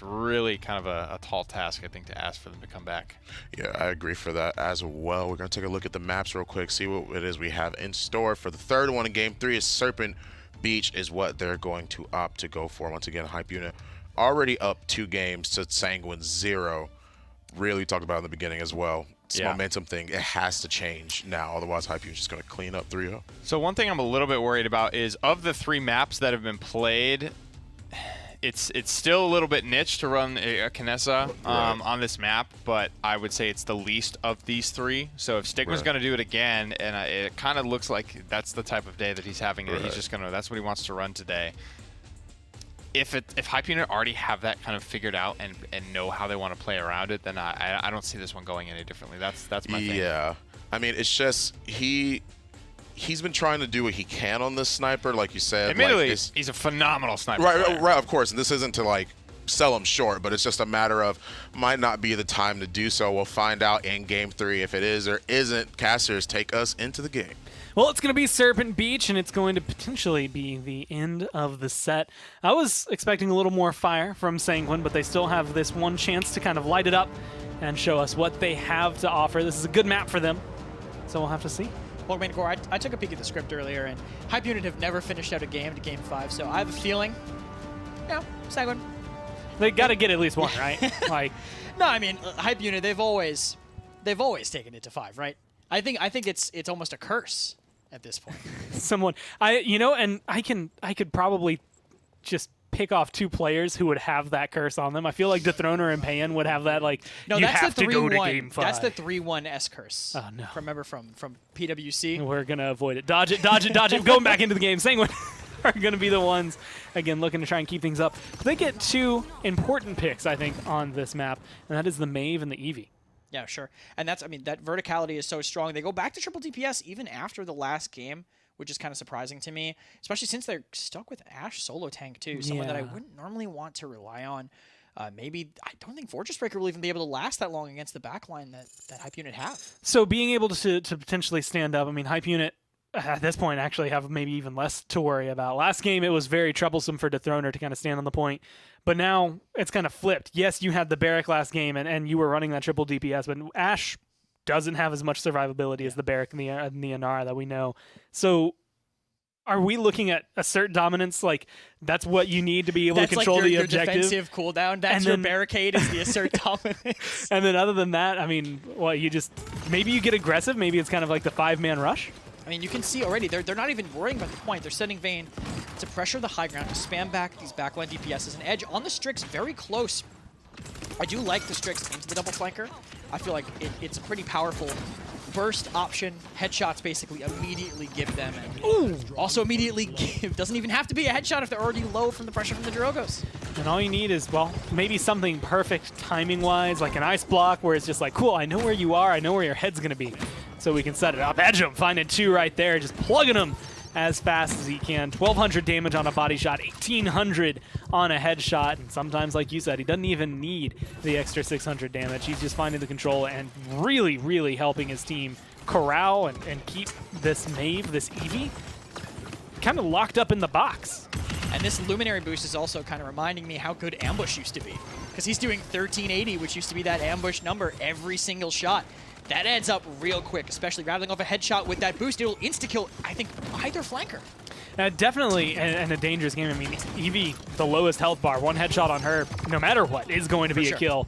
really kind of a tall task, I think, to ask for them to come back. Yeah, I agree for that as well. We're going to take a look at the maps real quick, see what it is we have in store. For the third one in Game 3 is Serpent Beach is what they're going to opt to go for. Once again, Hype Unit already up 2 games to Sanguine 0. Really talked about in the beginning as well. It's a Yeah. momentum thing. It has to change now. Otherwise, Hype Unit's just going to clean up 3-0. So one thing I'm a little bit worried about is of the 3 maps that have been played, it's still a little bit niche to run a Kinessa on this map, but I would say it's the least of these 3. So if Stigma's Right. going to do it again, and it kind of looks like that's the type of day that he's having, that he's Right. just going to, that's what he wants to run today. If Hype Unit already have that kind of figured out and know how they want to play around it, then I don't see this one going any differently. That's my thing. Yeah. I mean, it's just he's been trying to do what he can on this sniper, like you said. Admittedly, like, he's a phenomenal sniper Right, player. right, of course. And this isn't to like sell him short, but it's just a matter of might not be the time to do so. We'll find out in Game 3 if it is or isn't. Casters, take us into the game. Well, it's going to be Serpent Beach, and it's going to potentially be the end of the set. I was expecting a little more fire from Sanguine, but they still have this one chance to kind of light it up and show us what they have to offer. This is a good map for them, so we'll have to see. Well, I mean, Gore, I took a peek at the script earlier, and Hype Unit have never finished out a game to Game 5, so I have a feeling, Sanguine. They got to get at least one, right? Like, No, I mean, Hype Unit, they've always taken it to 5, right? I think it's almost a curse at this point. someone, and I could probably just pick off 2 players who would have that curse on them. I feel like Dethroner and Pan would have that, like, No, you that's have the to go to 3-1. Game 5. That's the 3-1 S curse. Oh, no. Remember from PWC? We're going to avoid it. Dodge it, dodge it, dodge it. Going back into the game. Sanguine are going to be the ones, again, looking to try and keep things up. They get 2 important picks, I think, on this map, and that is the Maeve and the Eevee. Yeah, sure. And that's, I mean, that verticality is so strong. They go back to triple DPS even after the last game, which is kind of surprising to me, especially since they're stuck with Ashe solo tank too, someone that I Yeah. wouldn't normally want to rely on. Maybe, I don't think Fortress Breaker will even be able to last that long against the backline that Hype Unit have. So being able to potentially stand up, I mean, Hype Unit at this point actually have maybe even less to worry about. Last game, it was very troublesome for Dethroner to kind of stand on the point, but now it's kind of flipped. Yes, you had the Barrack last game, and you were running that triple DPS, but Ashe doesn't have as much survivability as the Barrack and the Inara that we know. So are we looking at assert dominance? Like, that's what you need to be able That's to control like the your objective? defensive cooldown. That's And your then- barricade is the assert dominance. And then other than that, I mean, what, you just, maybe you get aggressive, maybe it's kind of like the 5-man rush? I mean, you can see already, they're not even worrying about the point. They're setting Vayne to pressure the high ground, to spam back these backline DPSs. And Edge on the Strix, very close. I do like the Strix into the double flanker. I feel like it's a pretty powerful burst option. Headshots basically immediately give them. And also immediately give. Doesn't even have to be a headshot if they're already low from the pressure from the Drogos. And all you need is, well, maybe something perfect timing-wise, like an ice block where it's just like, cool, I know where you are, I know where your head's going to be. So we can set it up. Edge him, finding 2 right there, just plugging him as fast as he can. 1,200 damage on a body shot, 1,800 on a headshot. And sometimes, like you said, he doesn't even need the extra 600 damage. He's just finding the control and really, really helping his team corral and keep this Maeve, this Eevee, kind of locked up in the box. And this Luminary boost is also kind of reminding me how good Ambush used to be. Because he's doing 1380, which used to be that Ambush number every single shot. That adds up real quick, especially rattling off a headshot with that boost. It'll insta-kill, I think, either flanker. Definitely in a dangerous game. I mean, Eevee, the lowest health bar, 1 headshot on her, no matter what, is going to be a kill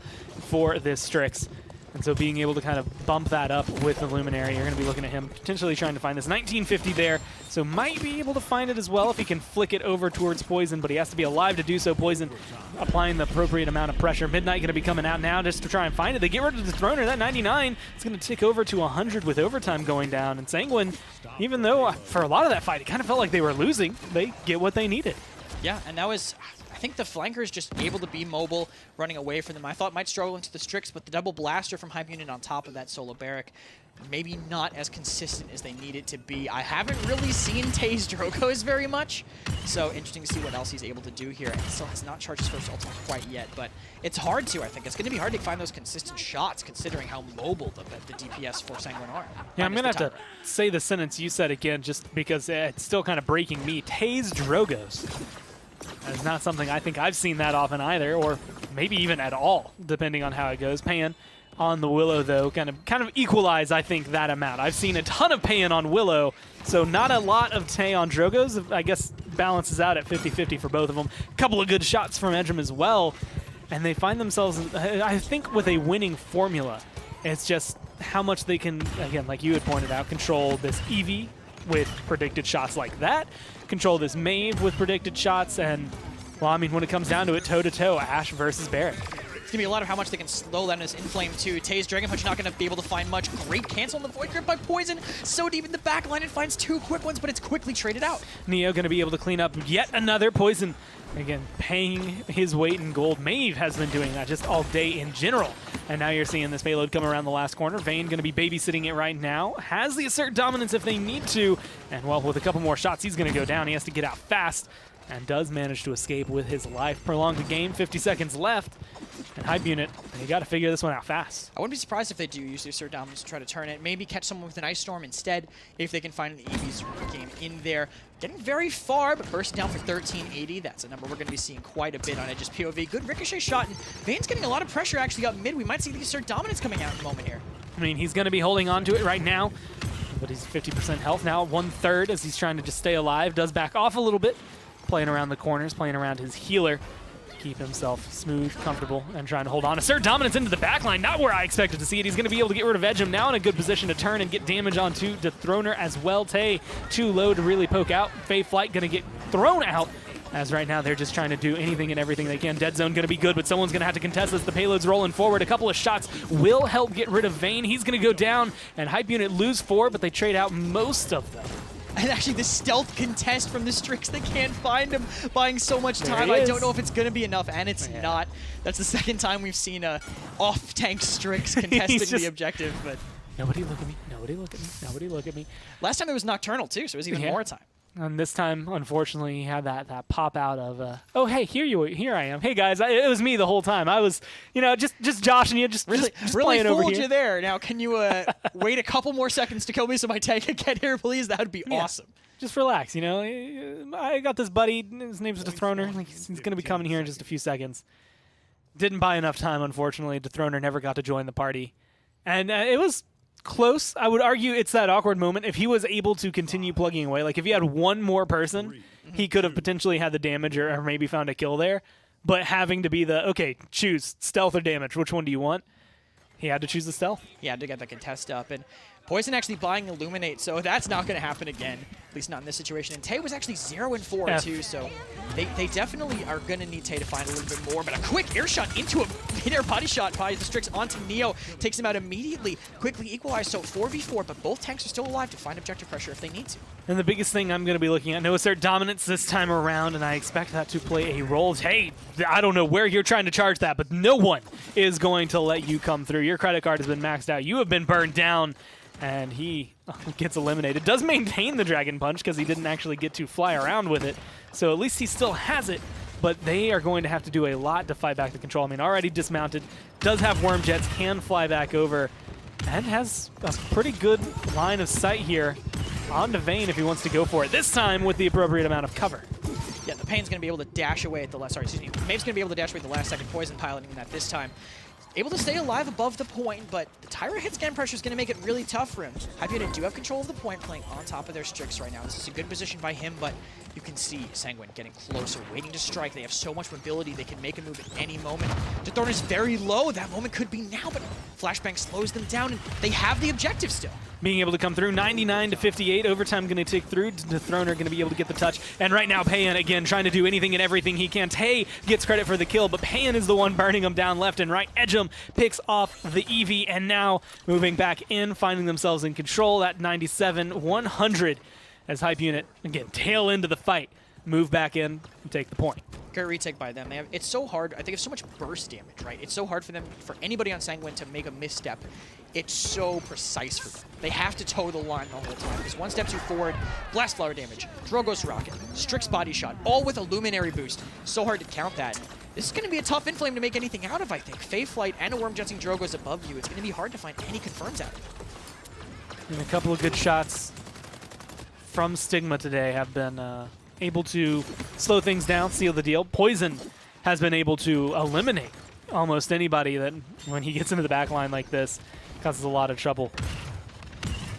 for this Strix. And so being able to kind of bump that up with the Luminary, you're going to be looking at him potentially trying to find this 1950 there. So might be able to find it as well if he can flick it over towards Poison, but he has to be alive to do so. Poison applying the appropriate amount of pressure. Midnight going to be coming out now just to try and find it. They get rid of the Throner. That 99 is going to tick over to 100 with overtime going down. And Sanguine, even though for a lot of that fight, it kind of felt like they were losing, they get what they needed. Yeah, and that was... I think the flanker is just able to be mobile, running away from them. I thought might struggle into the Strix, but the double blaster from Hype Unit on top of that solo barrack, maybe not as consistent as they need it to be. I haven't really seen Taze Drogos very much, so interesting to see what else he's able to do here. And still has not charged his first ultimate quite yet, but it's hard to, I think. It's going to be hard to find those consistent shots considering how mobile the DPS for Sanguine are. Yeah, I'm going to have to say the sentence you said again just because it's still kind of breaking me. Taze Drogos. That's not something I think I've seen that often either, or maybe even at all, depending on how it goes. Pan on the Willow, though, kind of equalize, I think, that amount. I've seen a ton of Pan on Willow, so not a lot of Tay on Drogos. I guess balances out at 50-50 for both of them. A couple of good shots from Edgem as well, and they find themselves, I think, with a winning formula. It's just how much they can, again, like you had pointed out, control this Eevee with predicted shots like that, control this Maeve with predicted shots, and, well, I mean, when it comes down to it, toe-to-toe, Ashe versus Barrack. It's going to be a lot of how much they can slow down this Inflame too. Taze Dragon Punch not going to be able to find much. Great cancel on the Void Grip by Poison. So deep in the back line, it finds 2 quick ones, but it's quickly traded out. Neo going to be able to clean up yet another Poison. Again, paying his weight in gold. Maeve has been doing that just all day in general. And now you're seeing this payload come around the last corner. Vayne going to be babysitting it right now. Has the assert dominance if they need to. And, well, with a couple more shots, he's going to go down. He has to get out fast. And does manage to escape with his life. Prolonged the game, 50 seconds left. And Hype Unit, they got to figure this one out fast. I wouldn't be surprised if they do use their Assert Dominance to try to turn it. Maybe catch someone with an Ice Storm instead, if they can find an Eevee's game in there. Getting very far, but bursting down for 1380. That's a number we're going to be seeing quite a bit on Edge's POV. Good ricochet shot, and Vayne's getting a lot of pressure actually up mid. We might see the Assert Dominance coming out in a moment here. I mean, he's going to be holding on to it right now, but he's 50% health now, 1/3 as he's trying to just stay alive. Does back off a little bit, playing around the corners, playing around his healer. Keep himself smooth, comfortable, and trying to hold on. Assert dominance into the backline, not where I expected to see it. He's going to be able to get rid of Edgem, now in a good position to turn and get damage onto Dethroner as well. Tay too low to really poke out. Faye Flight going to get thrown out, as right now they're just trying to do anything and everything they can. Dead Zone going to be good, but someone's going to have to contest this. The payload's rolling forward. A couple of shots will help get rid of Vayne. He's going to go down, and Hype Unit lose 4, but they trade out most of them. And actually, the stealth contest from the Strix, they can't find him, buying so much time. I don't know if it's going to be enough, and it's not. That's the second time we've seen a off-tank Strix contesting the objective. But nobody look at me, nobody look at me, nobody look at me. Last time it was Nocturnal, too, so it was even more time. And this time, unfortunately, he had that pop out of, oh, hey, here I am. Hey, guys, it was me the whole time. I was, just joshing you, just really playing over here. Fooled you there. Now, can you wait a couple more seconds to kill me so my tank can get here, please? That would be awesome. Just relax, I got this buddy. His name's Dethroner. He's going to be coming here in just a few seconds. Didn't buy enough time, unfortunately. Dethroner never got to join the party. And it was close. I would argue it's that awkward moment. If he was able to continue plugging away, like if he had one more person, he could have potentially had the damage or maybe found a kill there. But having to be okay, choose stealth or damage. Which one do you want? He had to choose the stealth. He had to get the contest up. And Poison actually buying Illuminate, so that's not going to happen again. At least not in this situation. And Tay was actually 0-4 too, so they definitely are going to need Tay to find a little bit more. But a quick air shot into a mid-air body shot by the Strix onto Neo. Takes him out immediately. Quickly equalized, so 4v4, but both tanks are still alive to find objective pressure if they need to. And the biggest thing I'm going to be looking at, no assert dominance this time around, and I expect that to play a role. Hey, I don't know where you're trying to charge that, but no one is going to let you come through. Your credit card has been maxed out. You have been burned down. And he gets eliminated. Does maintain the Dragon Punch because he didn't actually get to fly around with it. So at least he still has it, but they are going to have to do a lot to fight back the control. I mean, already dismounted, does have Worm Jets, can fly back over, and has a pretty good line of sight here onto Vayne if he wants to go for it. This time with the appropriate amount of cover. Yeah, the Pain's going to be able to dash away at the last, Maeve's going to be able to dash away at the last second, Poison piloting that this time. Able to stay alive above the point, but the Tyra hit scan pressure is going to make it really tough for him. Hypeunit do have control of the point, playing on top of their Strix right now. This is a good position by him, but you can see Sanguine getting closer, waiting to strike. They have so much mobility, they can make a move at any moment. Dethroner is very low. That moment could be now, but Flashbang slows them down, and they have the objective still. Being able to come through, 99-58. Overtime going to tick through. Dethroner going to be able to get the touch. And right now, Payan, again, trying to do anything and everything he can. Tay gets credit for the kill, but Payan is the one burning him down left and right. Edgem picks off the Eevee, and now moving back in, finding themselves in control at 97-100 as Hypeunit, again, tail into the fight, move back in and take the point. Great retake by them. It's so hard. I think it's so much burst damage, right? It's so hard for them, for anybody on Sanguine to make a misstep. It's so precise for them. They have to toe the line the whole time. Because one step too forward, Blast Flower damage, Drogo's Rocket, Strix Body Shot, all with a Luminary boost. So hard to count that. This is going to be a tough Inflame to make anything out of, I think. Fey Flight and a Worm Jetting Drogo's above you. It's going to be hard to find any confirms out. And a couple of good shots from Stigma today have been able to slow things down, seal the deal. Poison has been able to eliminate almost anybody that, when he gets into the back line like this, causes a lot of trouble.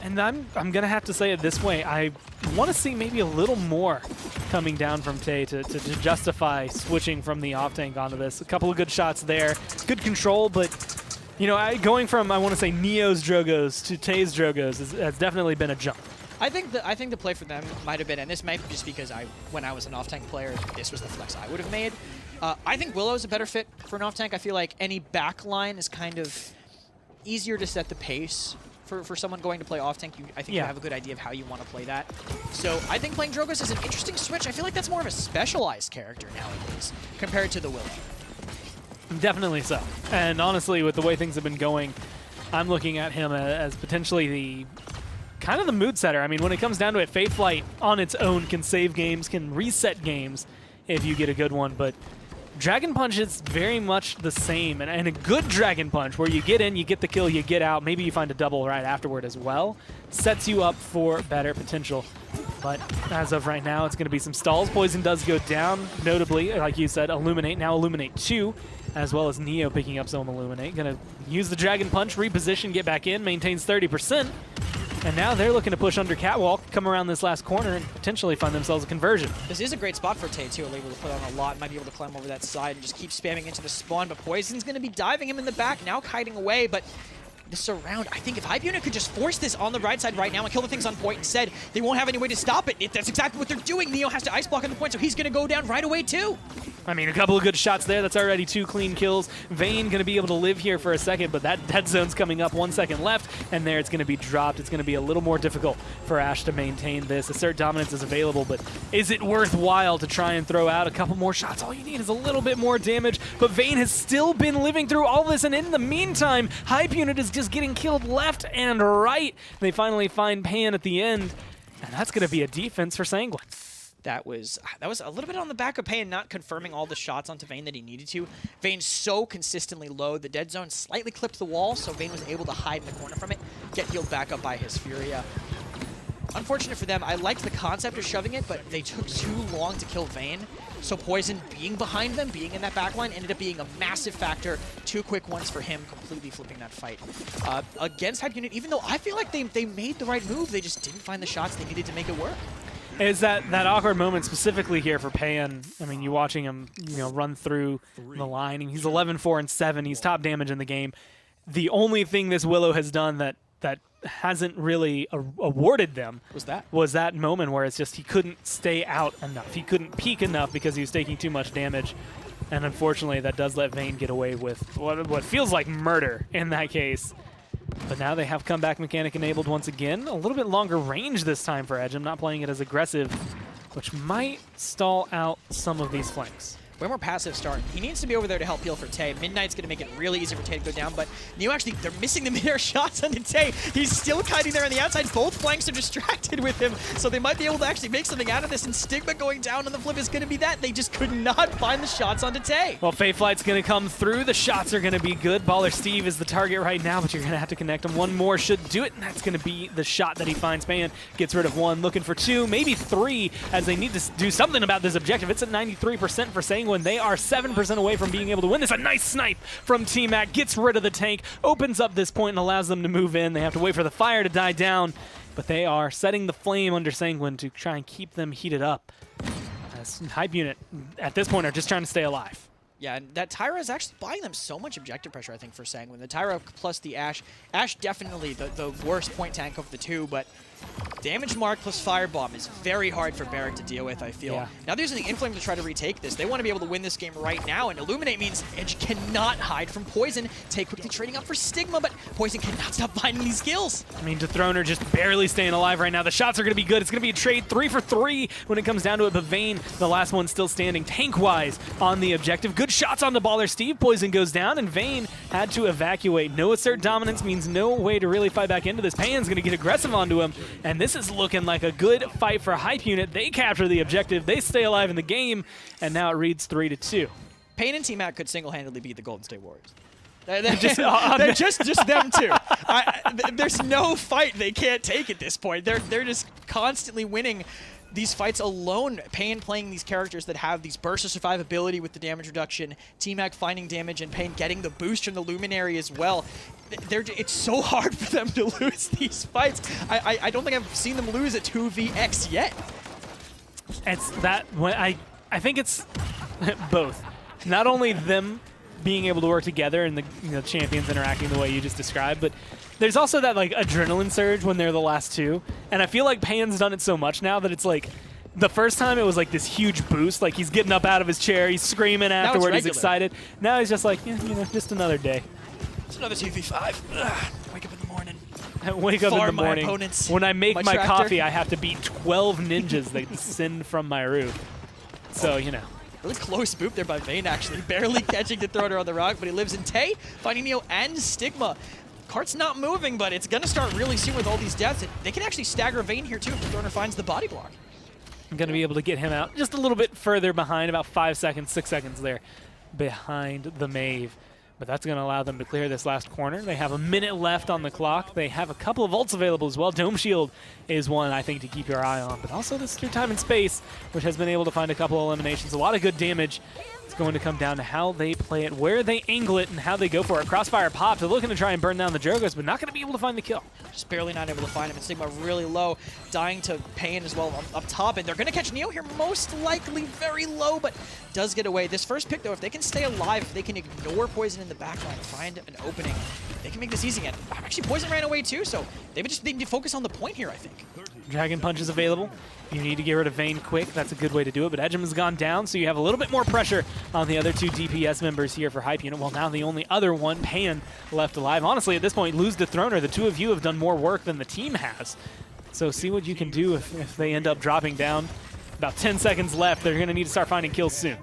And I'm going to have to say it this way. I want to see maybe a little more coming down from Tay to justify switching from the off-tank onto this. A couple of good shots there. Good control, but you know, going from, I want to say, Neo's Drogos to Tay's Drogos has definitely been a jump. I think the play for them might have been, and this might be just because when I was an off-tank player, this was the flex I would have made. I think Willow's a better fit for an off-tank. I feel like any backline is kind of easier to set the pace for someone going to play off-tank. I think you have a good idea of how you want to play that. So I think playing Drogos is an interesting switch. I feel like that's more of a specialized character nowadays compared to the Willow. Definitely so. And honestly, with the way things have been going, I'm looking at him as potentially the kind of the mood setter. I mean, when it comes down to it, Fey Flight on its own can save games, can reset games if you get a good one, but Dragon Punch is very much the same, and a good Dragon Punch where you get in, you get the kill, you get out, maybe you find a double right afterward as well, sets you up for better potential. But as of right now, it's going to be some stalls. Poison does go down, notably, like you said, Illuminate, now Illuminate 2, as well as Neo picking up some Illuminate. Going to use the Dragon Punch, reposition, get back in, maintains 30%. And now they're looking to push under Catwalk, come around this last corner, and potentially find themselves a conversion. This is a great spot for Tay, too. Able to put on a lot, might be able to climb over that side and just keep spamming into the spawn, but Poison's going to be diving him in the back, now kiting away, but the surround, I think if Hypeunit could just force this on the right side right now and kill the things on point instead, they won't have any way to stop it. That's exactly what they're doing. Neo has to ice block on the point, so he's going to go down right away, too. I mean, a couple of good shots there. That's already 2 clean kills. Vayne going to be able to live here for a second, but that dead zone's coming up. 1 second left, and there it's going to be dropped. It's going to be a little more difficult for Ash to maintain this. Assert Dominance is available, but is it worthwhile to try and throw out a couple more shots? All you need is a little bit more damage, but Vayne has still been living through all this, and in the meantime, Hypeunit is just getting killed left and right. They finally find Pan at the end, and that's going to be a defense for Sanguine. That was a little bit on the back of Pain, not confirming all the shots onto Vayne that he needed to. Vayne's so consistently low. The dead zone slightly clipped the wall, so Vayne was able to hide in the corner from it, get healed back up by his Furia. Unfortunate for them. I liked the concept of shoving it, but they took too long to kill Vayne. So Poison being behind them, being in that backline, ended up being a massive factor. 2 quick ones for him, completely flipping that fight. Against Hypeunit, even though I feel like they made the right move, they just didn't find the shots they needed to make it work. Is that awkward moment specifically here for Payan? I mean, you watching him, run through the line. He's 11-4-7. He's top damage in the game. The only thing this Willow has done that that hasn't really awarded them was that moment where it's just he couldn't stay out enough. He couldn't peek enough because he was taking too much damage. And unfortunately, that does let Vayne get away with what feels like murder in that case. But now they have comeback mechanic enabled once again. A little bit longer range this time for Edgem, not playing it as aggressive, which might stall out some of these flanks. Way more passive start. He needs to be over there to help heal for Tay. Midnight's going to make it really easy for Tay to go down, but Neo actually, they're missing the mid-air shots onto Tay. He's still kiting there on the outside. Both flanks are distracted with him, so they might be able to actually make something out of this, and Stigma going down on the flip is going to be that. They just could not find the shots onto Tay. Well, Fey Flight's going to come through. The shots are going to be good. Baller Steve is the target right now, but you're going to have to connect him. One more should do it, and that's going to be the shot that he finds. Pan gets rid of one, looking for two, maybe three, as they need to do something about this objective. It's at 93% for Sanguine. They are 7% away from being able to win this. A nice snipe from T-Mac, gets rid of the tank, opens up this point and allows them to move in. They have to wait for the fire to die down, but they are setting the flame under Sanguine to try and keep them heated up. As Hype Unit, at this point, are just trying to stay alive. Yeah, and that Tyra is actually buying them so much objective pressure, I think, for Sanguine. The Tyra plus the Ashe. Ashe definitely the worst point tank of the two, but Damage Mark plus Firebomb is very hard for Barrack to deal with, I feel. Yeah. Now they're using the Inflame to try to retake this. They want to be able to win this game right now, and Illuminate means Edge cannot hide from Poison. Tay quickly trading up for Stigma, but Poison cannot stop finding these kills. I mean, Dethroner just barely staying alive right now. The shots are going to be good. It's going to be a trade 3 for 3 when it comes down to it, but Vayne, the last one still standing tank-wise on the objective. Good shots on the baller Steve. Poison goes down, and Vayne had to evacuate. No assert dominance means no way to really fight back into this. Pan's going to get aggressive onto him, and this is looking like a good fight for Hype Unit. They capture the objective, they stay alive in the game, and now it reads 3-2. Payne and T-Mac could single-handedly beat the Golden State Warriors. They're just them two. There's no fight they can't take at this point. They're just constantly winning these fights alone. Payne playing these characters that have these bursts of survivability with the damage reduction, T-Mac finding damage, and Payne getting the boost from the Luminary as well. It's so hard for them to lose these fights. I don't think I've seen them lose a 2vx yet. It's that when I think it's both. Not only them being able to work together and the champions interacting the way you just described, but there's also that like adrenaline surge when they're the last two. And I feel like Pan's done it so much now that it's like the first time it was like this huge boost, like he's getting up out of his chair, he's screaming afterward, he's excited. Now he's just like, yeah, just another day. It's another 2v5. Wake up in the morning. Wake up in the morning. Opponents, when I make my coffee, I have to beat 12 ninjas that descend from my roof. So, Really close boop there by Vayne, actually. Barely catching Dethroner on the rock, but he lives in Tay, finding Neo and Stigma. Cart's not moving, but it's going to start really soon with all these deaths. They can actually stagger Vayne here, too, if Dethroner finds the body block. I'm going to be able to get him out just a little bit further behind, about 5 seconds, 6 seconds there behind the Maeve. But that's going to allow them to clear this last corner. They have a minute left on the clock. They have a couple of ults available as well. Dome Shield is one, I think, to keep your eye on. But also this through time and space, which has been able to find a couple of eliminations. A lot of good damage. It's going to come down to how they play it, where they angle it, and how they go for it. Crossfire popped. They're looking to try and burn down the Drogos, but not going to be able to find the kill. Just barely not able to find him. And Stigma really low, dying to Payne as well up top. And they're going to catch Neo here, most likely very low, but does get away. This first pick, though, if they can stay alive, if they can ignore Poison in the backline, find an opening, they can make this easy again. Actually, Poison ran away too, so they need to focus on the point here, I think. Dragon Punch is available. You need to get rid of Vayne quick. That's a good way to do it, but Edgem has gone down, so you have a little bit more pressure on the other two DPS members here for Hype Unit. Well, now the only other one, Pan, left alive. Honestly, at this point, lose Dethroner. The two of you have done more work than the team has. So see what you can do if they end up dropping down. About 10 seconds left. They're going to need to start finding kills soon.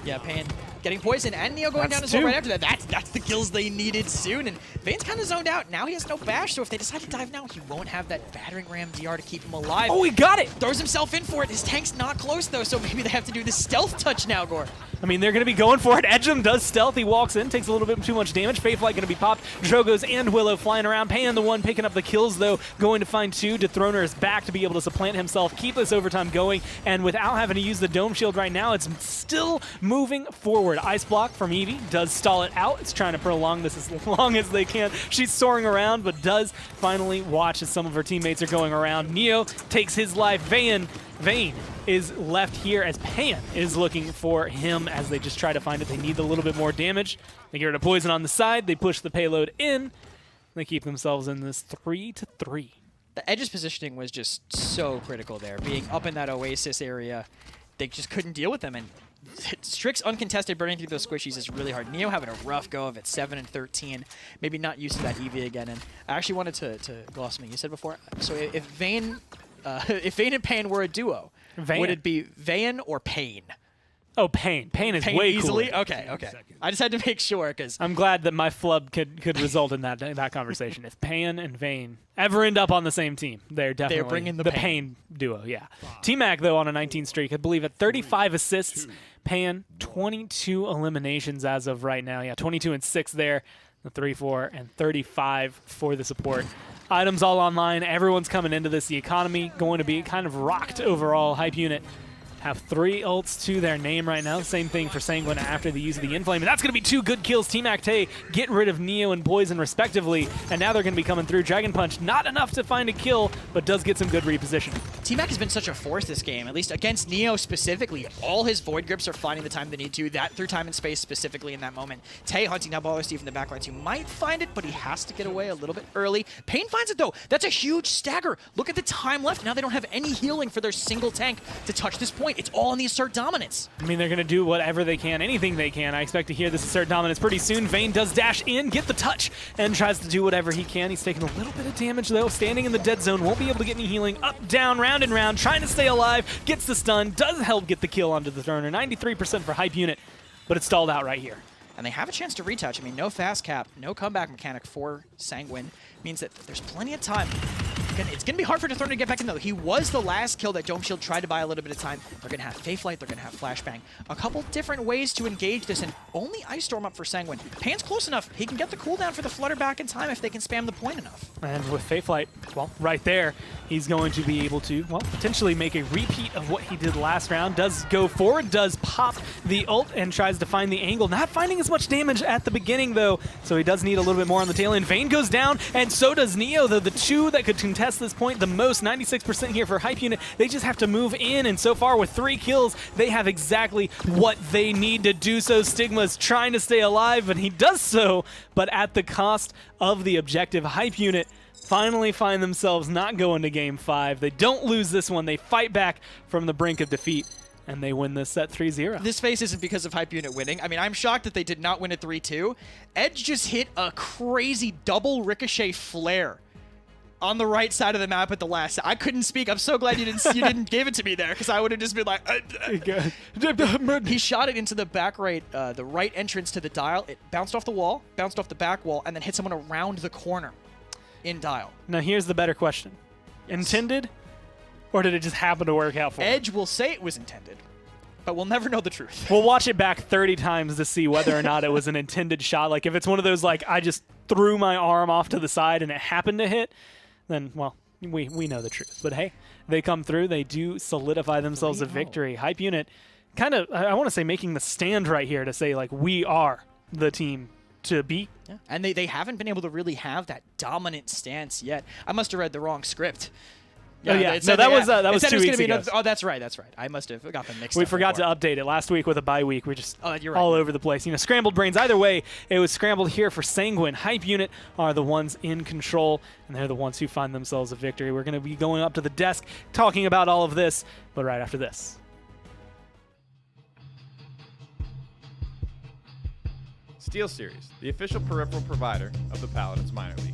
Yeah, Pan getting Poison and Neo going down as well right after that. That's the kills they needed soon. And Vayne's kind of zoned out. Now he has no bash, so if they decide to dive now, he won't have that battering ram DR to keep him alive. Oh, he got it! Throws himself in for it. His tank's not close, though, so maybe they have to do the stealth touch now, Gore. I mean, they're going to be going for it. Edgem does stealth. He walks in, takes a little bit too much damage. Faithlight going to be popped. Drogos and Willow flying around. Pan, the one picking up the kills, though, going to find two. Dethroner is back to be able to supplant himself, keep this overtime going, and without having to use the Dome Shield right now, it's still moving forward. Ice Block from Eevee does stall it out. It's trying to prolong this as long as they can. She's soaring around, but does finally watch as some of her teammates are going around. Neo takes his life. Vayne is left here as Pan is looking for him as they just try to find it. They need a little bit more damage. They get rid of Poison on the side. They push the payload in. They keep themselves in this 3-3. The Edge's positioning was just so critical there. Being up in that Oasis area, they just couldn't deal with them. And Strix uncontested burning through those squishies is really hard. Neo having a rough go of it, 7 and 13. Maybe not used to that EV again. And I actually wanted to gloss something you said before. So if Vayne and Pain were a duo, would it be Vayne or Pain? Oh, Pain. Pain is Pain way easily? cooler. Okay. I just had to make sure because I'm glad that my flub could result in that conversation. If Pan and Vayne ever end up on the same team, they're definitely bringing the Pain duo. Yeah. T-Mac, though, on a 19 streak, I believe at 35 assists. Pan, 22 eliminations as of right now. Yeah, 22 and 6 there. The 3-4 and 35 for the support. Items all online. Everyone's coming into this. The economy going to be kind of rocked overall. Hype Unit have 3 ults to their name right now. Same thing for Sanguine after the use of the Inflame. And that's going to be 2 good kills. T-Mac Tay get rid of Neo and Poison respectively. And now they're going to be coming through. Dragon Punch, not enough to find a kill, but does get some good repositioning. T-Mac has been such a force this game, at least against Neo specifically. All his Void Grips are finding the time they need to, that through time and space specifically in that moment. Tay hunting down Baller Steve in the backlines. You might find it, but he has to get away a little bit early. Pain finds it though. That's a huge stagger. Look at the time left. Now they don't have any healing for their single tank to touch this point. It's all on the assert dominance. I mean, they're going to do whatever they can, anything they can. I expect to hear this assert dominance pretty soon. Vayne does dash in, get the touch, and tries to do whatever he can. He's taking a little bit of damage, though. Standing in the dead zone, won't be able to get any healing. Up, down, round and round, trying to stay alive. Gets the stun, does help get the kill onto the Turner. 93% for Hype Unit, but it's stalled out right here. And they have a chance to retouch. I mean, no fast cap, no comeback mechanic for Sanguine. Means that there's plenty of time. It's going to be hard for the Turner to get back in, though. He was the last kill that Dome Shield tried to buy a little bit of time. They're going to have Faith Light. They're going to have Flashbang. A couple different ways to engage this, and only Ice Storm up for Sanguine. Pan's close enough. He can get the cooldown for the Flutter back in time if they can spam the point enough. And with Faith Light, well, right there, he's going to be able to, well, potentially make a repeat of what he did last round. Does go forward, does pop the ult, and tries to find the angle. Not finding as much damage at the beginning, though, so he does need a little bit more on the tail end. Vayne goes down, and so does Neo, though. The 2 that could contest this point the most, 96% here for Hype Unit. They just have to move in, and so far with 3 kills, they have exactly what they need to do so. Stigma's trying to stay alive, and he does so, but at the cost of the objective. Hype Unit finally find themselves not going to Game 5. They don't lose this one. They fight back from the brink of defeat, and they win this set 3-0. This phase isn't because of Hype Unit winning. I mean, I'm shocked that they did not win at 3-2. Edge just hit a crazy double ricochet flare on the right side of the map at the last. I couldn't speak. I'm so glad you didn't give it to me there, because I would have just been like. He shot it into the back right, the right entrance to the dial. It bounced off the wall, bounced off the back wall, and then hit someone around the corner in dial. Now here's the better question: intended, or did it just happen to work out for him? Edge will say it was intended, but we'll never know the truth. We'll watch it back 30 times to see whether or not it was an intended shot. Like if it's one of those like I just threw my arm off to the side and it happened to hit, then, well, we know the truth. But hey, they come through. They do solidify themselves a victory. Hype Unit kind of, I want to say, making the stand right here to say, like, we are the team to beat. Yeah. And they haven't been able to really have that dominant stance yet. I must have read the wrong script. Yeah, no, that was 2 weeks ago. Oh, that's right. I must have got them mixed up. We forgot to update it last week with a bye week. We're just all over the place. You know, scrambled brains. Either way, it was scrambled here for Sanguine. Hype Unit are the ones in control, and they're the ones who find themselves a victory. We're going to be going up to the desk talking about all of this, but right after this. SteelSeries, the official peripheral provider of the Paladins minor league.